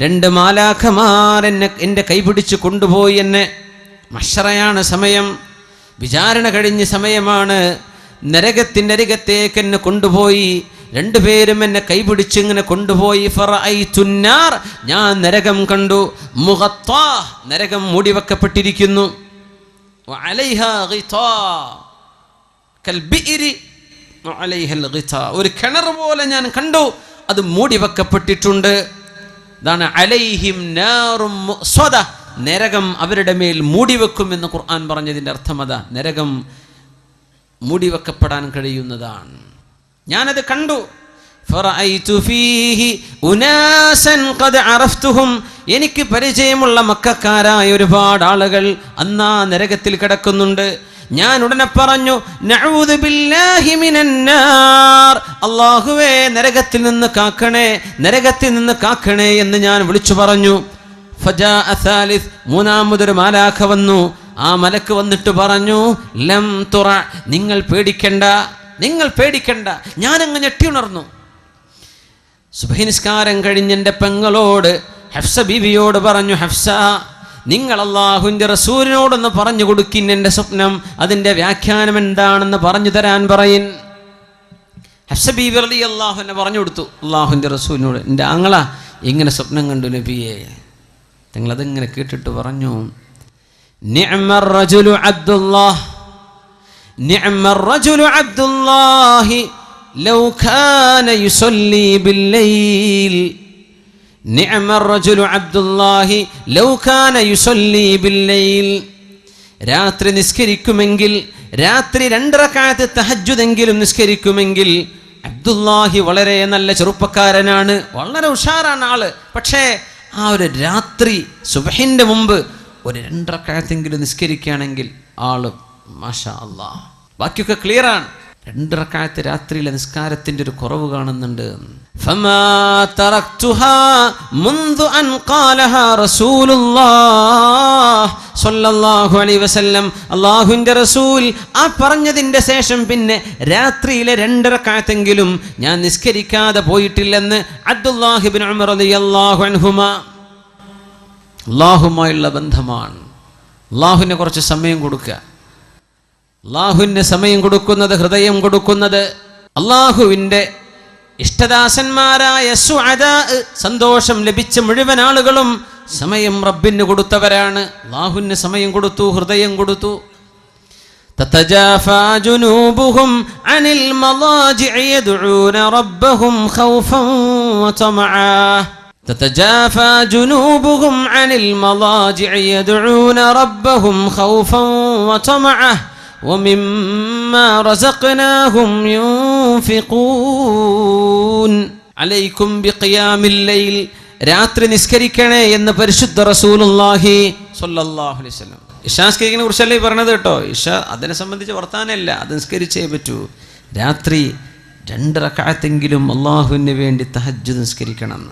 2 മാലാഖമാർ എൻ്റെ കൈപിടിച്ച് കൊണ്ടുപോയി. എന്നെ മഹ്ശറയാണ് സമയം, വിചാരണ കഴിഞ്ഞ സമയമാണ്. നരകത്തിൻ്റെ അരികത്തേക്ക് എന്നെ കൊണ്ടുപോയി. 2 പേരും എന്നെ കൈപിടിച്ച് ഇങ്ങനെ കൊണ്ടുപോയി. ഫറഅയ്തുന്നാർ, ഞാൻ നരകം കണ്ടു. മുഗത്താ, നരകം മൂടിവെക്കപ്പെട്ടിരിക്കുന്നു. വഅലൈഹാ ഗിതാ കൽബിഇരി വഅലൈഹൽ ഗിതാ, ഒരു കിണർ പോലെ ഞാൻ കണ്ടു, അത് മൂടിവെക്കപ്പെട്ടിട്ടുണ്ട്. ഇതാണ് അലൈഹിം നാറും മുഅ്സദ, നരകം അവരുടെ മേൽ മൂടിവെക്കും എന്ന് ഖുർആൻ പറഞ്ഞതിൻ്റെ അർത്ഥം അതാ. നരകം മൂടിവെക്കപ്പെടാൻ കഴിയുന്നതാണ്. ഞാനത് കണ്ടു. ഫറഅയ്തു ഫീഹി ഉനാസൻ ഖദ് അറഫ്തുഹും, എനിക്ക് പരിചയമുള്ള മക്കക്കാരായ ഒരുപാട് ആളുകൾ അന്നാ നരകത്തിൽ കിടക്കുന്നുണ്ട്. ഞാൻ ഉടനെ പറഞ്ഞു, നഊദു ബില്ലാഹി മിനന്നാർ, അല്ലാഹുവേ നരകത്തിൽ നിന്ന് കാക്കണേ എന്ന് ഞാൻ വിളിച്ചു പറഞ്ഞു. ഫജാഅ സാലിസ്, മൂന്നാമതൊരു മാലാഖ വന്നു. ആ മലക്ക് വന്നിട്ട് പറഞ്ഞു, ലം തുറ, നിങ്ങൾ പേടിക്കണ്ട. ഞാനങ്ങ് ഞെട്ടിയുണർന്നു. സുബ്ഹി നിസ്കാരം കഴിഞ്ഞ് എൻ്റെ പെങ്ങളോട് ഹഫ്സ ബീവിയോട് പറഞ്ഞു, ഹഫ്സ, നിങ്ങൾ അല്ലാഹുവിൻ്റെ റസൂലിനോടൊന്ന് പറഞ്ഞു കൊടുക്കിൻ എൻ്റെ സ്വപ്നം, അതിൻ്റെ വ്യാഖ്യാനം എന്താണെന്ന് പറഞ്ഞു തരാൻ പറയിൻ. ഹഫ്സ ബീവി റളിയല്ലാഹു അൻഹ പറഞ്ഞു കൊടുത്തു അല്ലാഹുവിൻ്റെ റസൂലിനോട്, എൻ്റെ ആങ്ങള ഇങ്ങനെ സ്വപ്നം കണ്ടു നബിയെ. നിങ്ങളതിങ്ങനെ കേട്ടിട്ട് പറഞ്ഞു, നിഅ്മർ റജുലു അബ്ദുല്ലാഹി ലൗ കാന യുസല്ലി ബില്ലൈൽ. നിഅമർ റജുലു അബ്ദുല്ലാഹി ലൗ കാന യുസല്ലി ബില്ലൈൽ. രാത്രി നിസ്കരിക്കുമെങ്കിൽ, രാത്രി 2 റക്അത്ത് തഹജ്ജുദെങ്കിലും നിസ്കരിക്കുമെങ്കിൽ, അബ്ദുല്ലാഹി വളരെ നല്ല ചെറുപ്പക്കാരനാണ്, വളരെ ഉഷാറാണ് ആള്. പക്ഷേ ആ ഒരു രാത്രി സുബ്ഹിന്റെ മുമ്പ് ഒരു 2 റക്അത്തെങ്കിലും നിസ്കരിക്കുകയാണെങ്കിൽ ആള് മാഷാ അല്ലാഹ്. ബാക്കിയൊക്കെ ക്ലിയറാണ്. 2 റക്അത്ത് രാത്രിയിലെ നിസ്കാരത്തിന്റെ ഒരു കുറവ് കാണുന്നുണ്ട്. ഫമാ തറക്തുഹാ മുൻദു അൻ ഖാലഹാ റസൂലുള്ളാഹ് സ്വല്ലല്ലാഹു അലൈഹി വസല്ലം. അല്ലാഹുവിന്റെ റസൂൽ ആ പറഞ്ഞതിന്റെ ശേഷം പിന്നെ രാത്രിയിലെ 2 റക്അത്തെങ്കിലും ഞാൻ നിസ്കരിക്കാതെ പോയിട്ടില്ലെന്ന് അബ്ദുല്ലാഹി ഇബ്നു ഉമർ റളിയല്ലാഹു അൻഹുമാ. അല്ലാഹുമായുള്ള ബന്ധമാണ്. അല്ലാഹുവിനെ കുറച്ച് സമയം കൊടുക്കുക. അല്ലാഹുവിന് സമയം കൊടുക്കുന്നത്, ഹൃദയം കൊടുക്കുന്നത്, അല്ലാഹുവിൻ്റെ ഇഷ്ടദാസന്മാരായ സുഅദാ, സന്തോഷം ലഭിച്ച മുഴുവൻ ആളുകളും സമയം റബ്ബിന് കൊടുത്തവരാണ്. അല്ലാഹുവിന് സമയം കൊടുത്തു, ഹൃദയം കൊടുത്തു. തതജാഫാ ജുനൂബുഹും അനിൽ മളാജിഇ യദ്ഊന റബ്ബഹും ഖൗഫൻ വതമആ. تتجافى جنوبهم عن المضاجع يدعون ربهم خوفا وطمعا ومما رزقناهم ينفقون عليكم بقيام الليل. രാത്രി നിസ്കരിക്കണേ എന്ന് പരിശുദ്ധ റസൂലുള്ളാഹി സ്വല്ലല്ലാഹു അലൈഹി വസല്ലം. ഇശാ നിസ്കരിക്കുന്നതിനെ കുറിച്ചല്ലേ പറഞ്ഞത് കേട്ടോ. ഇശ അതിനെ സംബന്ധിച്ച് വർത്താനല്ല, അത് നിസ്കരിച്ചേ പറ്റൂ. രാത്രി 2 റക്അത്തെങ്കിലും അല്ലാഹുവിന് വേണ്ടി തഹജ്ജുദ് നിസ്കരിക്കണം.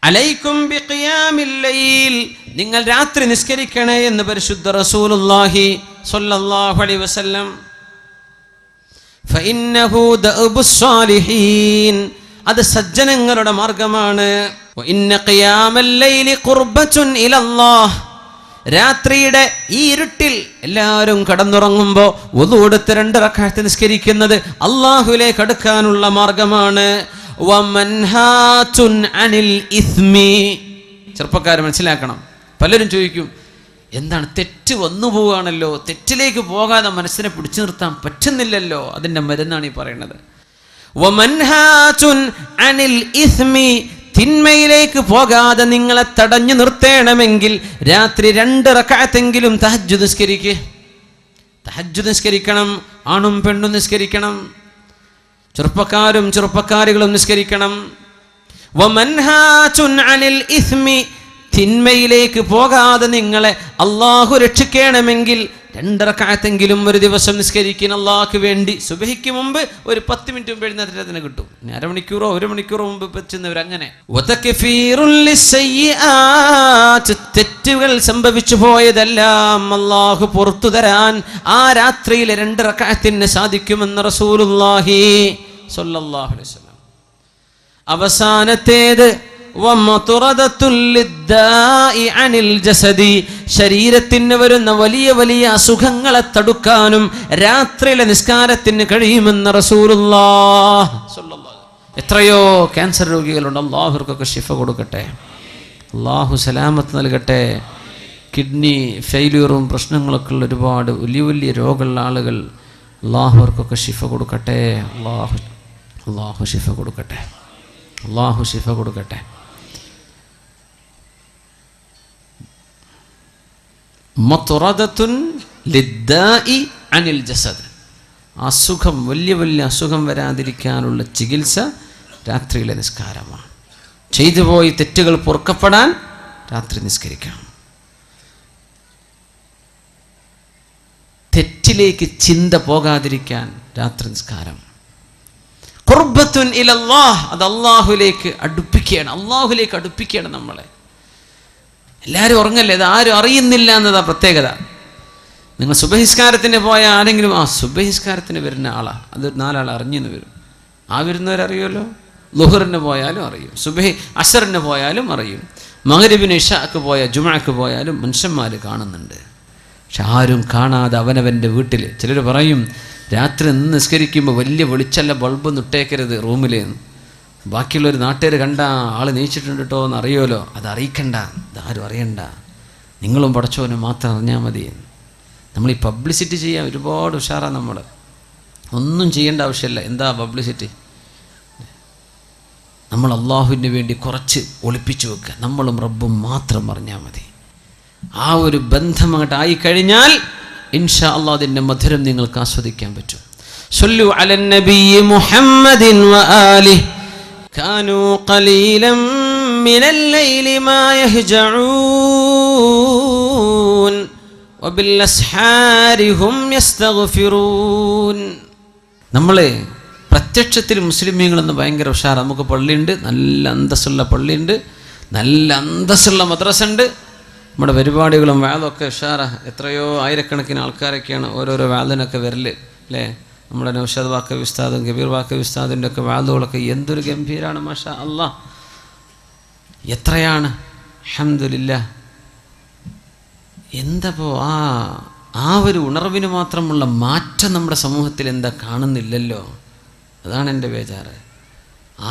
അലൈക്കും ബിഖിയാമിൽ ലൈൽ, നിങ്ങൾ രാത്രി നിസ്കരിക്കണേ എന്ന് പരിശുദ്ധ റസൂലുള്ളാഹി സ്വല്ലല്ലാഹു അലൈഹി വസല്ലം. ഫഇന്നഹു ദഅബുസ് സാലിഹീൻ, അത് സജ്ജനങ്ങളുടെ മാർഗമാണ്. വഇന്ന ഖിയാമൽ ലൈലി ഖുർബത്തുൻ ഇലല്ലാഹ്, രാത്രിയുടെ ഈ ഇരുട്ടിൽ എല്ലാവരും കടന്നുറങ്ങുമ്പോൾ വുളു എടുത്ത് 2 റക്അത്ത് നിസ്കരിക്കുന്നത് അല്ലാഹുവിലേക്ക് അടുക്കാനുള്ള മാർഗമാണ്. വമൻഹാതുൻ അനിൽ ഇസ്മി, ചെറുപ്പക്കാർ മനസ്സിലാക്കണം. പലരും ചോദിക്കും, എന്താണ് തെറ്റ് വന്നു പോവുകയാണല്ലോ, തെറ്റിലേക്ക് പോകാതെ മനസ്സിനെ പിടിച്ചു നിർത്താൻ പറ്റുന്നില്ലല്ലോ, അതിൻ്റെ മരുന്നാണ് ഈ പറയുന്നത്. വമൻഹാതുൻ അനിൽ ഇസ്മി, തിന്മയിലേക്ക് പോകാതെ നിങ്ങളെ തടഞ്ഞു നിർത്തേണമെങ്കിൽ രാത്രി 2 റക്അത്തെങ്കിലും തഹജ്ജുദ് നിസ്കരിക്കുക. തഹജ്ജുദ് നിസ്കരിക്കണം. ആണും പെണ്ണും നിസ്കരിക്കണം. ചെറുപ്പക്കാരും ചെറുപ്പക്കാരികളും നിസ്കരിക്കണം. വമൻഹാതുൻ അനിൽ ഇസ്മി, തിന്മയിലേക്ക് പോകാതെ നിങ്ങളെ അല്ലാഹു രക്ഷിക്കണമെങ്കിൽ 2 റക്അത്തെങ്കിലും ഒരു ദിവസം നിസ്കരിക്കുന്ന അല്ലാഹുവിന് വേണ്ടി. സുബഹിക്ക് മുമ്പ് ഒരു 10 മിനിറ്റ് മുമ്പ് എഴുന്നേറ്റത്തിന് കിട്ടും. അരമണിക്കൂറോ 1 മണിക്കൂറോ മുമ്പ് വെച്ചുന്നവർ അങ്ങനെ. തെറ്റുകൾ സംഭവിച്ചു പോയതെല്ലാം അല്ലാഹു പുറത്തു തരാൻ ആ രാത്രിയിലെ 2 റക്അത്തിന് സാധിക്കുമെന്ന് റസൂലുള്ളാഹി സ്വല്ലല്ലാഹു അലൈഹി വസല്ലം. അവസാനത്തേത് ശരീരത്തിന് വരുന്ന വലിയ വലിയ അസുഖങ്ങളെ തടുക്കാനും രാത്രിയിലെ നിസ്കാരത്തിന് കഴിയുമെന്ന് റസൂലുള്ളാഹി സ്വല്ലല്ലാഹു. എത്രയോ ക്യാൻസർ രോഗികളുണ്ട്. അല്ലാഹുവർക്കൊക്കെ ശിഫ കൊടുക്കട്ടെ, അല്ലാഹു സലാമത്ത് നൽകട്ടെ. കിഡ്നി ഫെയിലിയറും പ്രശ്നങ്ങളൊക്കെ ഉള്ള ഒരുപാട് വലിയ വലിയ രോഗമുള്ള ആളുകൾ, അല്ലാഹുവർക്കൊക്കെ ശിഫ കൊടുക്കട്ടെ. അല്ലാഹു ശിഫ കൊടുക്കട്ടെ, അല്ലാഹു ശിഫ കൊടുക്കട്ടെ. മത്റദത്തുൻ ലിദ്ദാഇ അനിൽ ജസദ്, അസുഖം, വലിയ വലിയ അസുഖം വരാതിരിക്കാനുള്ള ചികിത്സ രാത്രിയിലെ നിസ്കാരമാണ്. ചെയ്തു പോയി തെറ്റുകൾ പൊറുക്കപ്പെടാൻ രാത്രി നിസ്കരിക്കണം. തെറ്റിലേക്ക് ചിന്ത പോകാതിരിക്കാൻ രാത്രി നിസ്കാരം. ഖുർബത്തുൻ ഇലല്ലാഹ്, അത് അല്ലാഹുവിലേക്ക് അടുപ്പിക്കുകയാണ്. അല്ലാഹുവിലേക്ക് അടുപ്പിക്കുകയാണ് നമ്മളെ. എല്ലാവരും ഉറങ്ങല്ലേ, ഇത് ആരും അറിയുന്നില്ല എന്നതാ പ്രത്യേകത. നിങ്ങൾ സുബഹിസ്കാരത്തിന് പോയ ആരെങ്കിലും സുബഹിസ്കാരത്തിന് വരുന്ന ആളാണ്, അത് 4 ആൾ അറിഞ്ഞെന്ന് വരും. ആ വരുന്നവരറിയുമല്ലോ. ളുഹറിന് പോയാലും അറിയും, സുബഹി അസറിന് പോയാലും അറിയും, മഗ്രിബിന് ഇശാക്ക് പോയാൽ ജുമുഅക്ക് പോയാലും മനുഷ്യന്മാർ കാണുന്നുണ്ട്. പക്ഷെ ആരും കാണാതെ അവനവൻ്റെ വീട്ടിൽ. ചിലർ പറയും രാത്രി നിസ്കരിക്കുമ്പോൾ വലിയ വെളിച്ചല്ല, ബൾബ് നിട്ടേക്കരുത് റൂമിൽ. ബാക്കിയുള്ളൊരു നാട്ടുകാർ കണ്ട ആൾ നീച്ചിട്ടുണ്ട് കേട്ടോ എന്ന് അറിയുമല്ലോ. അത് അറിയിക്കണ്ട, ഇതാരും അറിയണ്ട, നിങ്ങളും പടച്ചോനും മാത്രം അറിഞ്ഞാൽ മതി. നമ്മൾ ഈ പബ്ലിസിറ്റി ചെയ്യാൻ ഒരുപാട് ഉഷാറാണ്. നമ്മൾ ഒന്നും ചെയ്യേണ്ട ആവശ്യമില്ല. എന്താ പബ്ലിസിറ്റി? നമ്മൾ അള്ളാഹുവിന് വേണ്ടി കുറച്ച് ഒളിപ്പിച്ചു വെക്കുക. നമ്മളും റബ്ബും മാത്രം അറിഞ്ഞാൽ മതി. ആ ഒരു ബന്ധം അങ്ങോട്ട് ആയിക്കഴിഞ്ഞാൽ ഇൻഷാ അല്ലാഹ് അതിൻ്റെ മധുരം നിങ്ങൾക്ക് ആസ്വദിക്കാൻ പറ്റും. സല്ലു അലൻ നബിയ്യി മുഹമ്മദിൻ വആലിഹി കാനൂ ഖലീലൻ മിനൽ ലൈലി മാ യഹ്ജഊൻ വബിൽ അസ്ഹാരി ഹും യസ്തഗ്ഫിറൂൻ. നമ്മൾ പ്രത്യക്ഷത്തിൽ മുസ്ലിമീങ്ങളെന്ന് ഭയങ്കര ഉഷാർ. നമുക്ക് പള്ളിയുണ്ട്, നല്ല അന്തസ്സുള്ള പള്ളിയുണ്ട്, നല്ല അന്തസ്സുള്ള മദ്രസ ഉണ്ട്, നമ്മുടെ പരിപാടികളും വാദമൊക്കെ ഉഷാറാ. എത്രയോ ആയിരക്കണക്കിന് ആൾക്കാരൊക്കെയാണ് ഓരോരോ വാദിനൊക്കെ വരല് അല്ലേ. നമ്മുടെ നൗഷാദ് വാക്കവി ഉസ്താദും കബീർ വാക്കവി ഉസ്താദിൻ്റെ ഒക്കെ വാദുകളൊക്കെ എന്തൊരു ഗംഭീരാണ്. മാഷാ അല്ലാഹ്, എത്രയാണ്. അൽഹംദുലില്ലാഹ്. എന്തപ്പോ ആ ഒരു ഉണർവിന് മാത്രമുള്ള മാറ്റം നമ്മുടെ സമൂഹത്തിൽ എന്താ കാണുന്നില്ലല്ലോ. അതാണ് എൻ്റെ ബേജാറ്.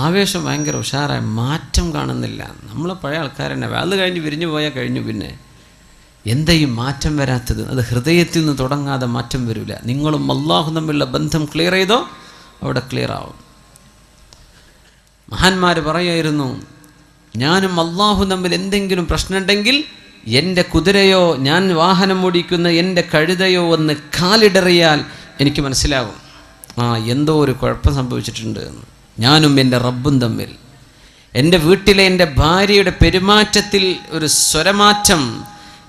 ആവേശം ഭയങ്കര ഉഷാറായ മാറ്റം കാണുന്നില്ല. നമ്മളെ പഴയ ആൾക്കാരെന്നെ അത് കഴിഞ്ഞ് വിരിഞ്ഞു പോയാൽ കഴിഞ്ഞു. പിന്നെ എന്താ ഈ മാറ്റം വരാത്തത്? അത് ഹൃദയത്തിൽ നിന്ന് തുടങ്ങാതെ മാറ്റം വരില്ല. നിങ്ങളും അല്ലാഹും തമ്മിലുള്ള ബന്ധം ക്ലിയർ ചെയ്തോ അവിടെ ക്ലിയർ ആവും. മഹാന്മാർ പറയുമായിരുന്നു, ഞാനും അല്ലാഹും തമ്മിൽ എന്തെങ്കിലും പ്രശ്നമുണ്ടെങ്കിൽ എൻ്റെ കുതിരയോ ഞാൻ വാഹനം ഓടിക്കുന്ന എൻ്റെ കഴുതയോ ഒന്ന് കാലിടറിയാൽ എനിക്ക് മനസ്സിലാകും എന്തോ ഒരു കുഴപ്പം സംഭവിച്ചിട്ടുണ്ട് എന്ന്. ഞാനും എൻ്റെ റബ്ബും തമ്മിൽ, എൻ്റെ വീട്ടിലെ എൻ്റെ ഭാര്യയുടെ പെരുമാറ്റത്തിൽ ഒരു സ്വരമാറ്റം,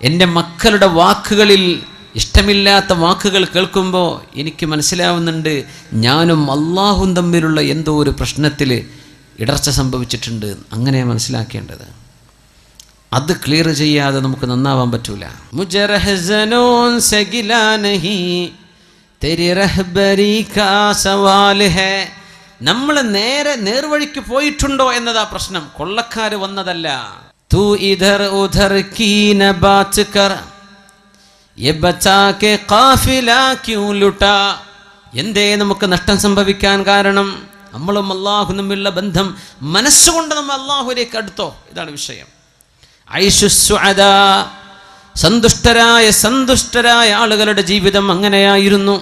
എൻ്റെ മക്കളുടെ വാക്കുകളിൽ ഇഷ്ടമില്ലാത്ത വാക്കുകൾ കേൾക്കുമ്പോൾ എനിക്ക് മനസ്സിലാവുന്നുണ്ട് ഞാനും അല്ലാഹും തമ്മിലുള്ള എന്തോ ഒരു പ്രശ്നത്തിൽ ഇടർച്ച സംഭവിച്ചിട്ടുണ്ട്. അങ്ങനെ മനസ്സിലാക്കേണ്ടത്. അത് ക്ലിയർ ചെയ്യാതെ നമുക്ക് നന്നാവാൻ പറ്റൂല. മുജറഹ്സനോൻ സഗിലാ നഹി തെരി റഹ്ബരി കാ സവാൽ ഹേ. നമ്മൾ നേർവഴിക്ക് പോയിട്ടുണ്ടോ എന്നതാ പ്രശ്നം, കൊള്ളക്കാർ വന്നതല്ല. തൂ ഇധർ ഉധർ കീ ന ബാത് കർ യെ ബച്ചാ കെ ഖാഫില ക്യൂ ലുട്ടാ. എന്തേ നമുക്ക് നഷ്ടം സംഭവിക്കാൻ കാരണം? നമ്മളും അല്ലാഹുവും തമ്മിലുള്ള ബന്ധം മനസ്സുകൊണ്ട് നമ്മൾ അല്ലാഹുവിലേക്ക് അടുത്തോ? ഇതാണ് വിഷയം. ഐശുസ്സുഅദാ, സന്തുഷ്ടരായ ആളുകളുടെ ജീവിതം അങ്ങനെയായിരുന്നു.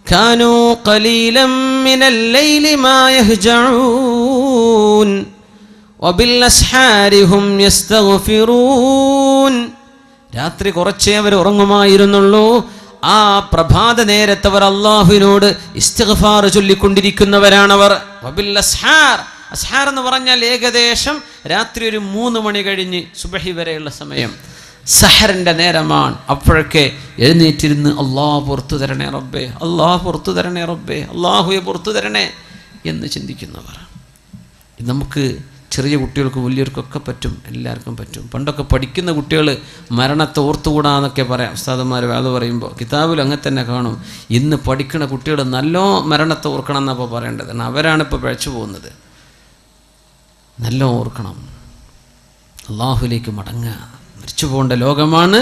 കാനൂ ഖലീലൻ മിനൽ ലൈലി മാ യഹ്ജഊൻ വബിൽ അസ്ഹാരി ഹും യസ്തഗ്ഫിറൂൻ. രാത്രി കുറച്ചേ അവർ ഉറങ്ങുമായിരുന്നുള്ളൂ. ആ പ്രഭാത നേരത്തവർ അല്ലാഹുവിനോട് ഇസ്തിഗ്ഫാർ ചൊല്ലിക്കൊണ്ടിരിക്കുന്നവരാണവർ. വബിൽ അസ്ഹാർ, അസ്ഹാർ എന്ന് പറഞ്ഞാൽ ഏകദേശം രാത്രി ഒരു 3 മണി കഴിഞ്ഞ് സുബഹി വരെയുള്ള സമയം, സഹറിൻ്റെ നേരമാണ്. അപ്പോഴൊക്കെ എഴുന്നേറ്റിരുന്ന് അല്ലാഹു പുറത്തു തരണേ റബ്ബേ, അല്ലാഹു പുറത്തു തരണേ റബ്ബേ, അല്ലാഹുവെ പുറത്തു തരണേ എന്ന് ചിന്തിക്കുന്നവർ. നമുക്ക് ചെറിയ കുട്ടികൾക്ക് വലിയവർക്കൊക്കെ പറ്റും, എല്ലാവർക്കും പറ്റും. പണ്ടൊക്കെ പഠിക്കുന്ന കുട്ടികൾ മരണത്തെ ഓർത്തുകൂടാന്നൊക്കെ പറയാം ഉസ്താദന്മാർ അത് പറയുമ്പോൾ. കിതാബിൽ അങ്ങനെ തന്നെ കാണും. ഇന്ന് പഠിക്കുന്ന കുട്ടികൾ നല്ലോ മരണത്തെ ഓർക്കണം എന്നപ്പോൾ പറയേണ്ടത്. കാരണം അവരാണിപ്പോൾ പിഴച്ചു പോകുന്നത്. നല്ല ഓർക്കണം, അല്ലാഹുവിലേക്ക് മടങ്ങുക. മരിച്ചു പോകേണ്ട ലോകമാണ്.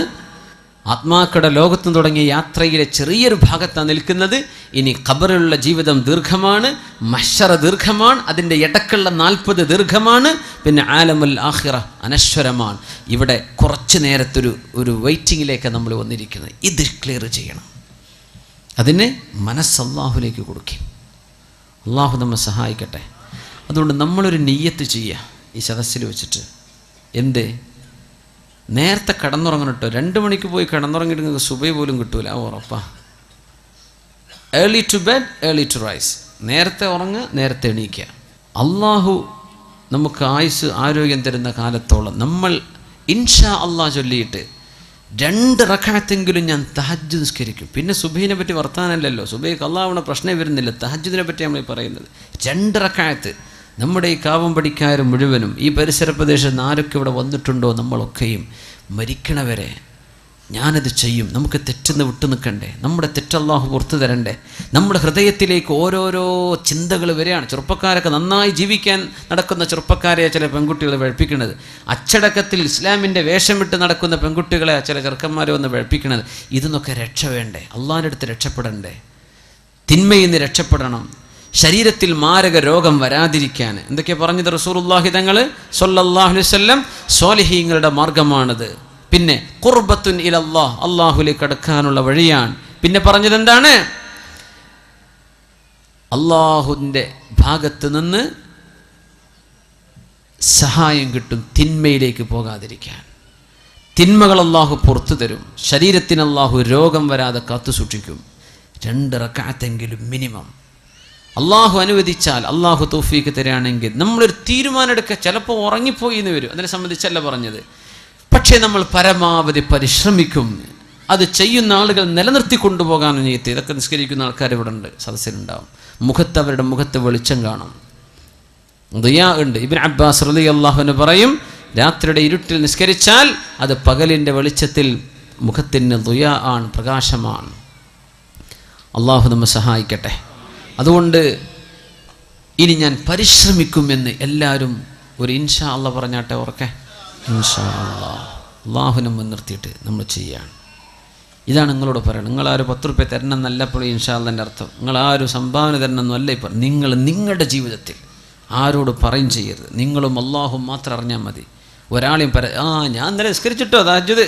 ആത്മാക്കളുടെ ലോകത്തും തുടങ്ങിയ യാത്രയിലെ ചെറിയൊരു ഭാഗത്താണ് നിൽക്കുന്നത്. ഇനി ഖബറിലുള്ള ജീവിതം ദീർഘമാണ്, മഹ്ശറ ദീർഘമാണ്, അതിൻ്റെ ഇടക്കുള്ള 40 ദീർഘമാണ്, പിന്നെ ആലമുൽ ആഖിറ അനശ്വരമാണ്. ഇവിടെ കുറച്ച് നേരത്തൊരു വെയിറ്റിങ്ങിലേക്ക് നമ്മൾ വന്നിരിക്കുന്നത്. ഇത് ക്ലിയർ ചെയ്യണം. അതിന് മനസ്സ് അല്ലാഹുവിലേക്ക് കൊടുക്കും. അല്ലാഹു നമ്മെ സഹായിക്കട്ടെ. അതുകൊണ്ട് നമ്മളൊരു നിയ്യത്ത് ചെയ്യുക ഈ സദസ്സിൽ വെച്ചിട്ട്. എന്ത്? നേരത്തെ കിടന്നുറങ്ങണം കേട്ടോ. 2 മണിക്ക് പോയി കിടന്നുറങ്ങിയിട്ട് നിങ്ങൾക്ക് സുബഹി പോലും കിട്ടൂല, ഉറപ്പാ. Early to bed early to rise. നേരത്തെ ഉറങ്ങുക, നേരത്തെ എണീക്കുക. അള്ളാഹു നമുക്ക് ആയുസ് ആരോഗ്യം തരുന്ന കാലത്തോളം നമ്മൾ ഇൻഷാ അള്ളാഹ് ചൊല്ലിയിട്ട് 2 റക്അത്തെങ്കിലും ഞാൻ തഹജ്ജുദ് നിസ്കരിക്കും. പിന്നെ സുബഹിനെ പറ്റി വർത്താനല്ലല്ലോ, സുബഹിക്ക് അള്ളാഹുവിനെ പ്രശ്നം വരുന്നില്ല. തഹജ്ജുദിനെ പറ്റി നമ്മൾ പറയുന്നത് 2 റക്അത്ത്. നമ്മുടെ ഈ കാവമ്പടിക്കാർ മുഴുവനും ഈ പരിസര പ്രദേശത്ത് ആരൊക്കെ ഇവിടെ വന്നിട്ടുണ്ടോ നമ്മളൊക്കെയും മരിക്കണവരെ ഞാനത് ചെയ്യും. നമുക്ക് തെറ്റെന്ന് വിട്ടു നിൽക്കണ്ടേ? നമ്മുടെ തെറ്റല്ലാഹു പുറത്തു തരണ്ടേ? നമ്മുടെ ഹൃദയത്തിലേക്ക് ഓരോരോ ചിന്തകൾ വരികയാണ്. ചെറുപ്പക്കാരൊക്കെ നന്നായി ജീവിക്കാൻ നടക്കുന്ന ചെറുപ്പക്കാരെ ചില പെൺകുട്ടികളെ വഴപ്പിക്കുന്നത്, അച്ചടക്കത്തിൽ ഇസ്ലാമിൻ്റെ വേഷം വിട്ട് നടക്കുന്ന പെൺകുട്ടികളെ ചില ചെറുക്കന്മാരെ വന്ന് വഴപ്പിക്കുന്നത്. ഇതിന്നൊക്കെ രക്ഷ വേണ്ടേ? അള്ളാഹിൻ്റെ അടുത്ത് രക്ഷപ്പെടണ്ടേ? തിന്മയിൽ നിന്ന് രക്ഷപ്പെടണം. ശരീരത്തിൽ മാരക രോഗം വരാതിരിക്കാൻ എന്തൊക്കെയാണ് പറഞ്ഞത് റസൂലുള്ളാഹി തങ്ങൾ സ്വല്ലല്ലാഹു അലൈഹി വസല്ലം? സ്വാലിഹീങ്ങളുടെ മാർഗമാണത്. പിന്നെ ഖുർബത്തുൻ ഇലല്ലാഹ്, അല്ലാഹുവിലേക്ക് അടുക്കാനുള്ള വഴിയാണ്. പിന്നെ പറഞ്ഞത് എന്താണ്? അല്ലാഹുവിൻ്റെ ഭാഗത്ത് നിന്ന് സഹായം കിട്ടും തിന്മയിലേക്ക് പോകാതിരിക്കാൻ. തിന്മകൾ അല്ലാഹു പുറത്തു തരും. ശരീരത്തിന് അല്ലാഹു രോഗം വരാതെ കാത്തു സൂക്ഷിക്കും. 2 റക്അത്തെങ്കിലും മിനിമം. അള്ളാഹു അനുവദിച്ചാൽ, അള്ളാഹു തൗഫീക്ക് തരികയാണെങ്കിൽ നമ്മളൊരു തീരുമാനം എടുക്കുക. ചിലപ്പോൾ ഉറങ്ങിപ്പോയി എന്ന് വരും, അതിനെ സംബന്ധിച്ചല്ല പറഞ്ഞത്. പക്ഷേ നമ്മൾ പരമാവധി പരിശ്രമിക്കും. അത് ചെയ്യുന്ന ആളുകൾ നിലനിർത്തി കൊണ്ടുപോകാനും നീയത്ത്. ഇതൊക്കെ നിസ്കരിക്കുന്ന ആൾക്കാർ ഇവിടെ ഉണ്ട്, സദസ്സിലുണ്ടാവും. അവരുടെ മുഖത്ത് വെളിച്ചം കാണും, ദുആ ഉണ്ട്. ഇബ്നു അബ്ബാസ് റളിയല്ലാഹു അൻഹു പറയും, രാത്രിയുടെ ഇരുട്ടിൽ നിസ്കരിച്ചാൽ അത് പകലിൻ്റെ വെളിച്ചത്തിൽ മുഖത്തിന് ദുആ ആണ്, പ്രകാശമാണ്. അള്ളാഹു നമ്മെ സഹായിക്കട്ടെ. അതുകൊണ്ട് ഇനി ഞാൻ പരിശ്രമിക്കുമെന്ന് എല്ലാവരും ഒരു ഇൻഷാ അല്ലാഹ് പറഞ്ഞാട്ടെ, ഉറക്കെ ഇൻഷാ അല്ലാഹ്. അള്ളാഹുവിനെ മുൻനിർത്തിയിട്ട് നമ്മൾ ചെയ്യാണ്. ഇതാണ് നിങ്ങളോട് പറയണം. നിങ്ങളാരും 10 രൂപ തരണം എന്നല്ല ഇപ്പോൾ ഇൻഷാ അല്ലാഹിൻ്റെ അർത്ഥം. നിങ്ങളാരും സംഭാവന തരണം എന്നല്ല ഇപ്പോൾ. നിങ്ങൾ നിങ്ങളുടെ ജീവിതത്തിൽ ആരോട് പറയും ചെയ്യരുത്. നിങ്ങളും അള്ളാഹും മാത്രം അറിഞ്ഞാൽ മതി. ഒരാളെയും ഞാൻ ഇന്നലെ നിസ്കരിച്ചിട്ടോ തഹജ്ജുദ്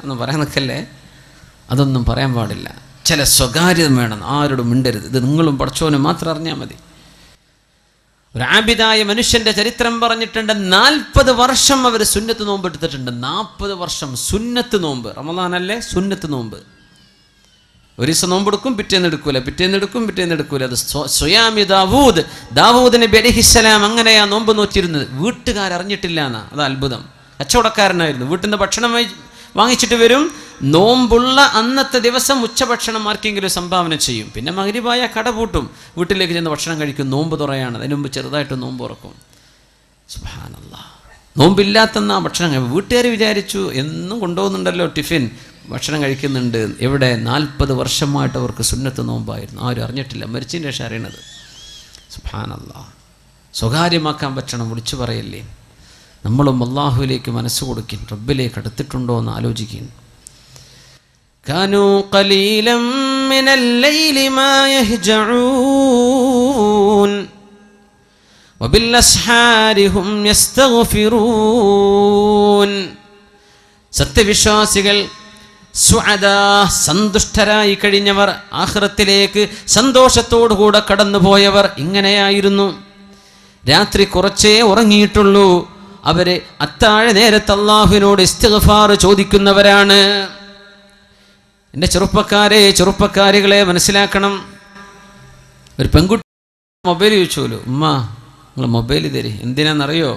ഒന്നും പറയാൻ നിൽക്കല്ലേ. അതൊന്നും പറയാൻ പാടില്ല. ചില സ്വകാര്യത വേണം, ആരോടും മിണ്ടരുത്. ഇത് നിങ്ങളും പടച്ചോനും മാത്രം അറിഞ്ഞാൽ മതി. ഒരു ആബിദായ മനുഷ്യൻ്റെ ചരിത്രം പറഞ്ഞിട്ടുണ്ട്. 40 വർഷം അവർ സുന്നത്ത് നോമ്പ് എടുത്തിട്ടുണ്ട്. 40 വർഷം സുന്നത്ത് നോമ്പ്. റമളാനല്ലേ, സുന്നത്ത് നോമ്പ്. ഒരു ദിവസം നോമ്പെടുക്കും, പിറ്റേന്ന് എടുക്കൂല. അത് സ്വയാമി ദാവൂദ് നബി അലൈഹിസ്സലാം അങ്ങനെയാ നോമ്പ് നോറ്റിരുന്നത്. വീട്ടുകാരറിഞ്ഞിട്ടില്ല എന്നാ. അത് അത്ഭുതം. കച്ചവടക്കാരനായിരുന്നു. വീട്ടിൽ നിന്ന് ഭക്ഷണം വാങ്ങിച്ചിട്ട് വരും. നോമ്പുള്ള അന്നത്തെ ദിവസം ഉച്ചഭക്ഷണം ആർക്കെങ്കിലും സംഭാവന ചെയ്യും. പിന്നെ മഗ്രിബായ കട പൂട്ടും, വീട്ടിലേക്ക് ചെന്ന് ഭക്ഷണം കഴിക്കും. നോമ്പ് തുറയാണ്. അതിന് മുമ്പ് ചെറുതായിട്ട് നോമ്പ് തുറക്കും. സുബ്ഹാനല്ലാഹ്. നോമ്പില്ലാത്തെന്നാ ഭക്ഷണം. വീട്ടുകാർ വിചാരിച്ചു എന്നും കൊണ്ടുപോകുന്നുണ്ടല്ലോ ടിഫിൻ, ഭക്ഷണം കഴിക്കുന്നുണ്ട്. എവിടെ? 40 വർഷമായിട്ട് അവർക്ക് സുന്നത്ത് നോമ്പായിരുന്നു. ആരും അറിഞ്ഞിട്ടില്ല. മരിച്ചതിൻ്റെ ശേഷം അറിയണത്. സുബ്ഹാനല്ലാഹ്. സ്വകാര്യമാക്കാൻ പറ്റണം, വിളിച്ചു പറയല്ലേ. നമ്മളും അല്ലാഹുവിലേക്ക് മനസ്സ് കൊടുക്കിൻ, റബ്ബിലേക്ക് അടുത്തിട്ടുണ്ടോ എന്ന് ആലോചിക്കും. കാനൂ ഖലീലം മിനൽ ലൈലി മാ യഹ്ജഊൻ വബിൽ അസ്ഹാരി ഹും യസ്തഗ്ഫിറൂൻ. സത്യവിശ്വാസികൾ സുഅദാ, സന്തുഷ്ടരായി കഴിഞ്ഞവർ, ആഖിറത്തിലേക്ക് സന്തോഷത്തോടുകൂടെ കടന്നുപോയവർ ഇങ്ങനെയായിരുന്നു. രാത്രി കുറച്ചേ ഉറങ്ങിയിട്ടുള്ളൂ. അവര് അത്താഴ നേരത്ത് അല്ലാഹുവിനോട് ഇസ്തിഗ്ഫാർ ചോദിക്കുന്നവരാണ്. എൻ്റെ ചെറുപ്പക്കാരികളെ മനസ്സിലാക്കണം. ഒരു പെൺകുട്ടി മൊബൈൽ ചോദിച്ചോലോ, ഉമ്മ നിങ്ങൾ മൊബൈൽ തരി. എന്തിനാണെന്നറിയോ?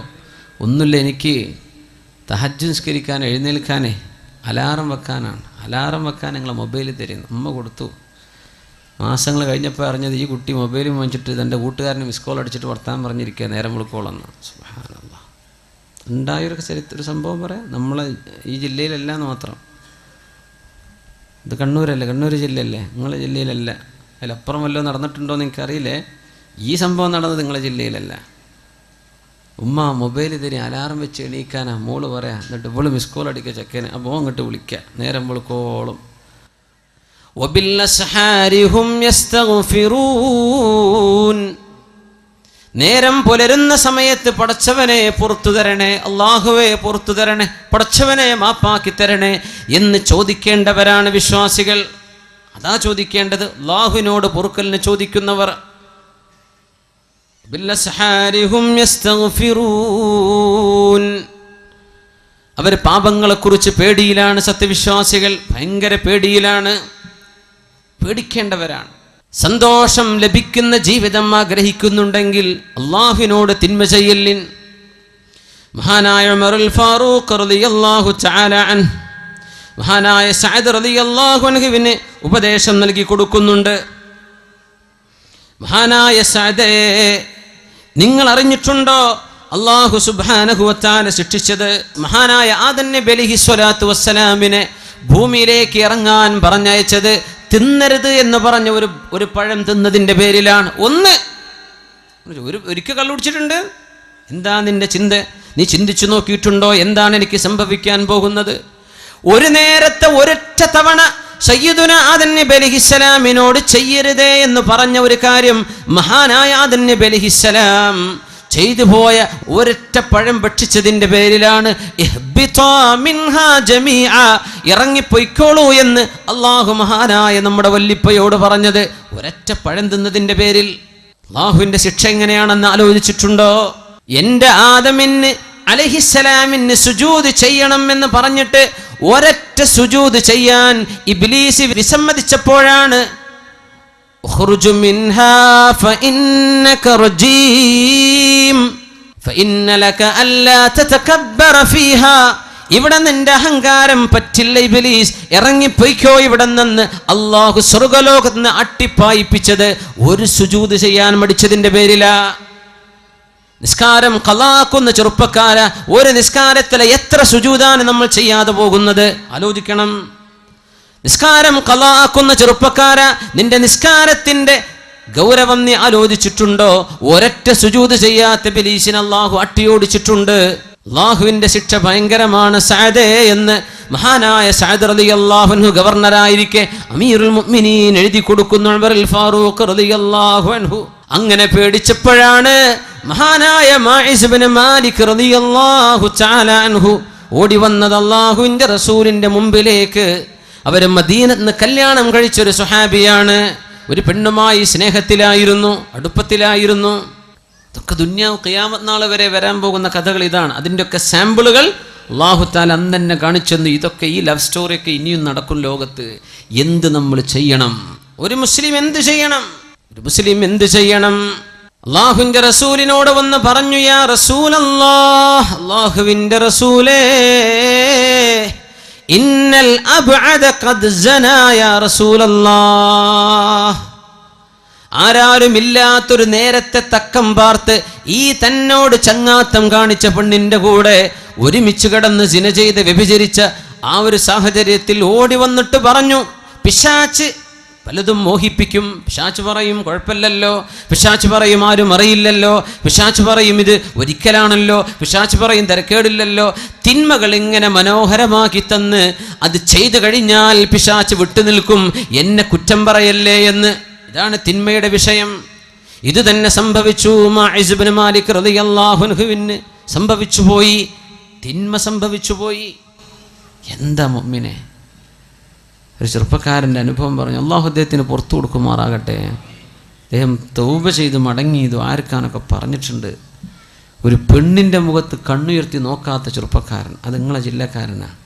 ഒന്നുമില്ല, എനിക്ക് തഹജ്ജുദ് നിസ്കരിക്കാൻ എഴുന്നേൽക്കാനേ അലാറം വെക്കാനാണ്. അലാറം വെക്കാൻ നിങ്ങൾ മൊബൈൽ തരുന്നു. ഉമ്മ കൊടുത്തു. മാസങ്ങൾ കഴിഞ്ഞപ്പോൾ അറിഞ്ഞത് ഈ കുട്ടി മൊബൈൽ വാങ്ങിച്ചിട്ട് തൻ്റെ കൂട്ടുകാരന് മിസ് കോൾ അടിച്ചിട്ട് വർത്താൻ പറഞ്ഞിരിക്കുക നേരം വിളിക്കോളെന്ന്. സുബ്ഹാനല്ലാഹ്. ഉണ്ടായൊരു ഒരു സംഭവം പറയാം. നമ്മളെ ഈ ജില്ലയിലല്ലാന്ന് മാത്രം. ഇത് കണ്ണൂരല്ലേ, കണ്ണൂർ ജില്ലയല്ലേ, നിങ്ങളെ ജില്ലയിലല്ല. അതിലപ്പുറം വല്ലതും നടന്നിട്ടുണ്ടോ എന്ന് എനിക്കറിയില്ലേ. ഈ സംഭവം നടന്നത് നിങ്ങളെ ജില്ലയിലല്ല. ഉമ്മ മൊബൈൽ തരി, അലാറം വെച്ച് എണീക്കാനാ മോള് പറയാം. എന്നിട്ട് ഇവള് മിസ് കോൾ അടിക്കുക ചെക്കന്. അപ്പോൾ അങ്ങോട്ട് വിളിക്കുക നേരം വിളിക്കോളും. നേരം പുലരുന്ന സമയത്ത് പടച്ചവനെ പുറത്തു തരണേ, അള്ളാഹുവെ പുറത്തു തരണേ, പടച്ചവനെ മാപ്പാക്കി തരണേ എന്ന് ചോദിക്കേണ്ടവരാണ് വിശ്വാസികൾ. അതാ ചോദിക്കേണ്ടത്. അള്ളാഹുവിനോട് പൊറുക്കലിന് ചോദിക്കുന്നവർ. അവർ പാപങ്ങളെക്കുറിച്ച് പേടിയിലാണ്. സത്യവിശ്വാസികൾ ഭയങ്കര പേടിയിലാണ്, പേടിക്കേണ്ടവരാണ്. സന്തോഷം ലഭിക്കുന്ന ജീവിതം ആഗ്രഹിക്കുന്നുണ്ടെങ്കിൽ അള്ളാഹുവിനോട് തിന്മ ചെയ്യലിൻ. മഹാനായ ഉമറുൽ ഫാറൂഖ് റളിയല്ലാഹു തആല അൻഹു മഹാനായ സഅദ് റളിയല്ലാഹു അൻഹുവിന് ഉപദേശം നൽകി കൊടുക്കുന്നുണ്ട്. മഹാനായ സഅദേ, നിങ്ങൾ അറിഞ്ഞിട്ടുണ്ടോ അല്ലാഹു സുബ്ഹാനഹു വ തആല സൃഷ്ടിച്ചത് മഹാനായ ആദം നബി അലൈഹി സ്വലാത്തു വസ്സലാമിനെ ഭൂമിയിലേക്ക് ഇറങ്ങാൻ പറഞ്ഞയച്ചത് തിന്നരുത് എന്ന് പറഞ്ഞ ഒരു പഴം തിന്നതിൻ്റെ പേരിലാണ്. ഒരിക്കൽ കള്ളുടിച്ചിട്ടുണ്ട്. എന്താ നിന്റെ ചിന്ത? നീ ചിന്തിച്ചു നോക്കിയിട്ടുണ്ടോ എന്താണ് എനിക്ക് സംഭവിക്കാൻ പോകുന്നത്? ഒരു നേരത്തെ ഒരൊറ്റ തവണ സയ്യിദുന ആദം നബി അലൈഹിസ്സലാമിനോട് ചെയ്യരുതേ എന്ന് പറഞ്ഞ ഒരു കാര്യം മഹാനായ ആദം നബി അലൈഹിസ്സലാം ചെയ്തു പോയ ഒരൊറ്റ പഴം ഭക്ഷിച്ചതിൻ്റെ പേരിലാണ് ഇറങ്ങിപ്പോയിക്കോളൂ എന്ന് അള്ളാഹു മഹാനായ നമ്മുടെ വല്ലിപ്പയോട് പറഞ്ഞത്. ഒരൊറ്റ പഴം തിന്നതിൻ്റെ പേരിൽ അള്ളാഹുവിൻ്റെ ശിക്ഷ എങ്ങനെയാണെന്ന് ആലോചിച്ചിട്ടുണ്ടോ? എൻ്റെ ആദമിന് അലൈഹിസ്സലാമിന് സുജൂദ് ചെയ്യണം എന്ന് പറഞ്ഞിട്ട് ഒരൊറ്റ സുജൂദ് ചെയ്യാൻ ഇബ്ലീസ് വിസമ്മതിച്ചപ്പോഴാണ് ഉഖ്റുജു മിൻഹാ ഫഇന്നക റജീം ഫഇന്ന ലക അല്ലാ തതകബ്ബറ ഫീഹാ, ഇവിടെ നിന്റെ അഹങ്കാരം പറ്റില്ല ഇബ്ലീസ്, ഇറങ്ങിപ്പോയിക്കോ ഇവിടെ നിന്ന്. അള്ളാഹു സ്വർഗലോകത്ത് നിന്ന് അട്ടിപ്പായിപ്പിച്ചത് ഒരു സുജൂദ് ചെയ്യാൻ മടിച്ചതിന്റെ പേരിലാ. നിസ്കാരം ഖളാക്കുന്ന ചെറുപ്പക്കാര, ഒരു നിസ്കാരത്തിലെ എത്ര സുജൂദാണ് നമ്മൾ ചെയ്യാതെ പോകുന്നത്? ആലോചിക്കണം. നിസ്കാരം ഖളാക്കുന്ന ചെറുപ്പക്കാര, നിന്റെ നിസ്കാരത്തിന്റെ ഗൗരവം നീ ആലോചിച്ചിട്ടുണ്ടോ? ഒരൊറ്റ സുജൂദ് ചെയ്യാത്ത ഇബ്ലീസിനെ അള്ളാഹു അട്ടിയോടിച്ചിട്ടുണ്ട്. അള്ളാഹുവിന്റെ ശിക്ഷ ഭയങ്കരമാണ് സഅദേ എന്ന് മഹാനായ സഅദ് റളിയല്ലാഹു അൻഹു ഗവർണറായിരിക്കെ അമീറുൽ മുഅ്മിനീൻ എഴുതി കൊടുക്കുന്നു ഉമറുൽ ഫാറൂഖ് റളിയല്ലാഹു അൻഹു. അങ്ങനെ പേടിച്ചപ്പോഴാണ് മഹാനായ മാഇസ് ഇബ്നു മാലിക് റളിയല്ലാഹു തആല അൻഹു ഓടി വന്നത് അള്ളാഹുവിന്റെ റസൂലിന്റെ മുമ്പിലേക്ക്. അവര് മദീനത്ത് നിന്ന് കല്യാണം കഴിച്ചൊരു സ്വഹാബിയാണ്. ഒരു പെണ്ണുമായി സ്നേഹത്തിലായിരുന്നു, അടുപ്പത്തിലായിരുന്നു. ഇതൊക്കെ ദുനിയാവ് ഖിയാമത്ത് നാൾ വരെ വരാൻ പോകുന്ന കഥകൾ ഇതാണ്. അതിൻ്റെയൊക്കെ സാമ്പിളുകൾ അല്ലാഹു തആല അന്ന് തന്നെ കാണിച്ചെന്ന്. ഇതൊക്കെ ഈ ലവ് സ്റ്റോറിയൊക്കെ ഇനിയും നടക്കും ലോകത്ത്. എന്ത് നമ്മൾ ചെയ്യണം? ഒരു മുസ്ലിം എന്ത് ചെയ്യണം? ഒരു മുസ്ലിം എന്ത് ചെയ്യണം? അല്ലാഹുവിന്റെ റസൂലിനോട് വന്ന് പറഞ്ഞു, യാ റസൂലല്ലാഹ്, അല്ലാഹുവിന്റെ റസൂലേ, ഇന്നൽ അബ്അദ ഖദ് സനാ യാ റസൂലല്ലാഹ്. ആരാരുമില്ലാത്തൊരു നേരത്തെ തക്കം പാർത്ത് ഈ തന്നോട് ചങ്ങാത്തം കാണിച്ച പെണ്ണിന്റെ കൂടെ ഒരുമിച്ച് കിടന്ന് സിന ചെയ്ത് വ്യഭിചരിച്ച ആ ഒരു സാഹചര്യത്തിൽ ഓടി വന്നിട്ട് പറഞ്ഞു, പിശാച്ച് പലതും മോഹിപ്പിക്കും. പിശാച്ച് പറയും കുഴപ്പമില്ലല്ലോ, പിശാച്ച് പറയും ആരും അറിയില്ലല്ലോ, പിശാച്ച് പറയും ഇത് ഒരിക്കലാണല്ലോ, പിശാച്ച് പറയും തിരക്കേടില്ലല്ലോ. തിന്മകൾ ഇങ്ങനെ മനോഹരമാക്കി തന്ന് അത് ചെയ്തു കഴിഞ്ഞാൽ പിശാച്ച് വിട്ടുനിൽക്കും, എന്നെ കുറ്റം പറയല്ലേ എന്ന്. ഇതാണ് തിന്മയുടെ വിഷയം. ഇത് തന്നെ സംഭവിച്ചു മാഇസ് ഇബ്നു മാലിക് റളിയല്ലാഹു അൻഹുവിന് സംഭവിച്ചു പോയി. തിന്മ സംഭവിച്ചു പോയി. എന്താ മുഅ്മിനെ? ഒരു ചെറുപ്പക്കാരൻ്റെ അനുഭവം പറഞ്ഞു. അള്ളാഹു അദ്ദേഹത്തിന് പുറത്തു കൊടുക്കുമാറാകട്ടെ. അദ്ദേഹം തൗബ ചെയ്ത് മടങ്ങി ദുആർക്കാനൊക്കെ പറഞ്ഞിട്ടുണ്ട്. ഒരു പെണ്ണിൻ്റെ മുഖത്ത് കണ്ണുയർത്തി നോക്കാത്ത ചെറുപ്പക്കാരൻ, അത് നിങ്ങളെ ജില്ലക്കാരനാണ്.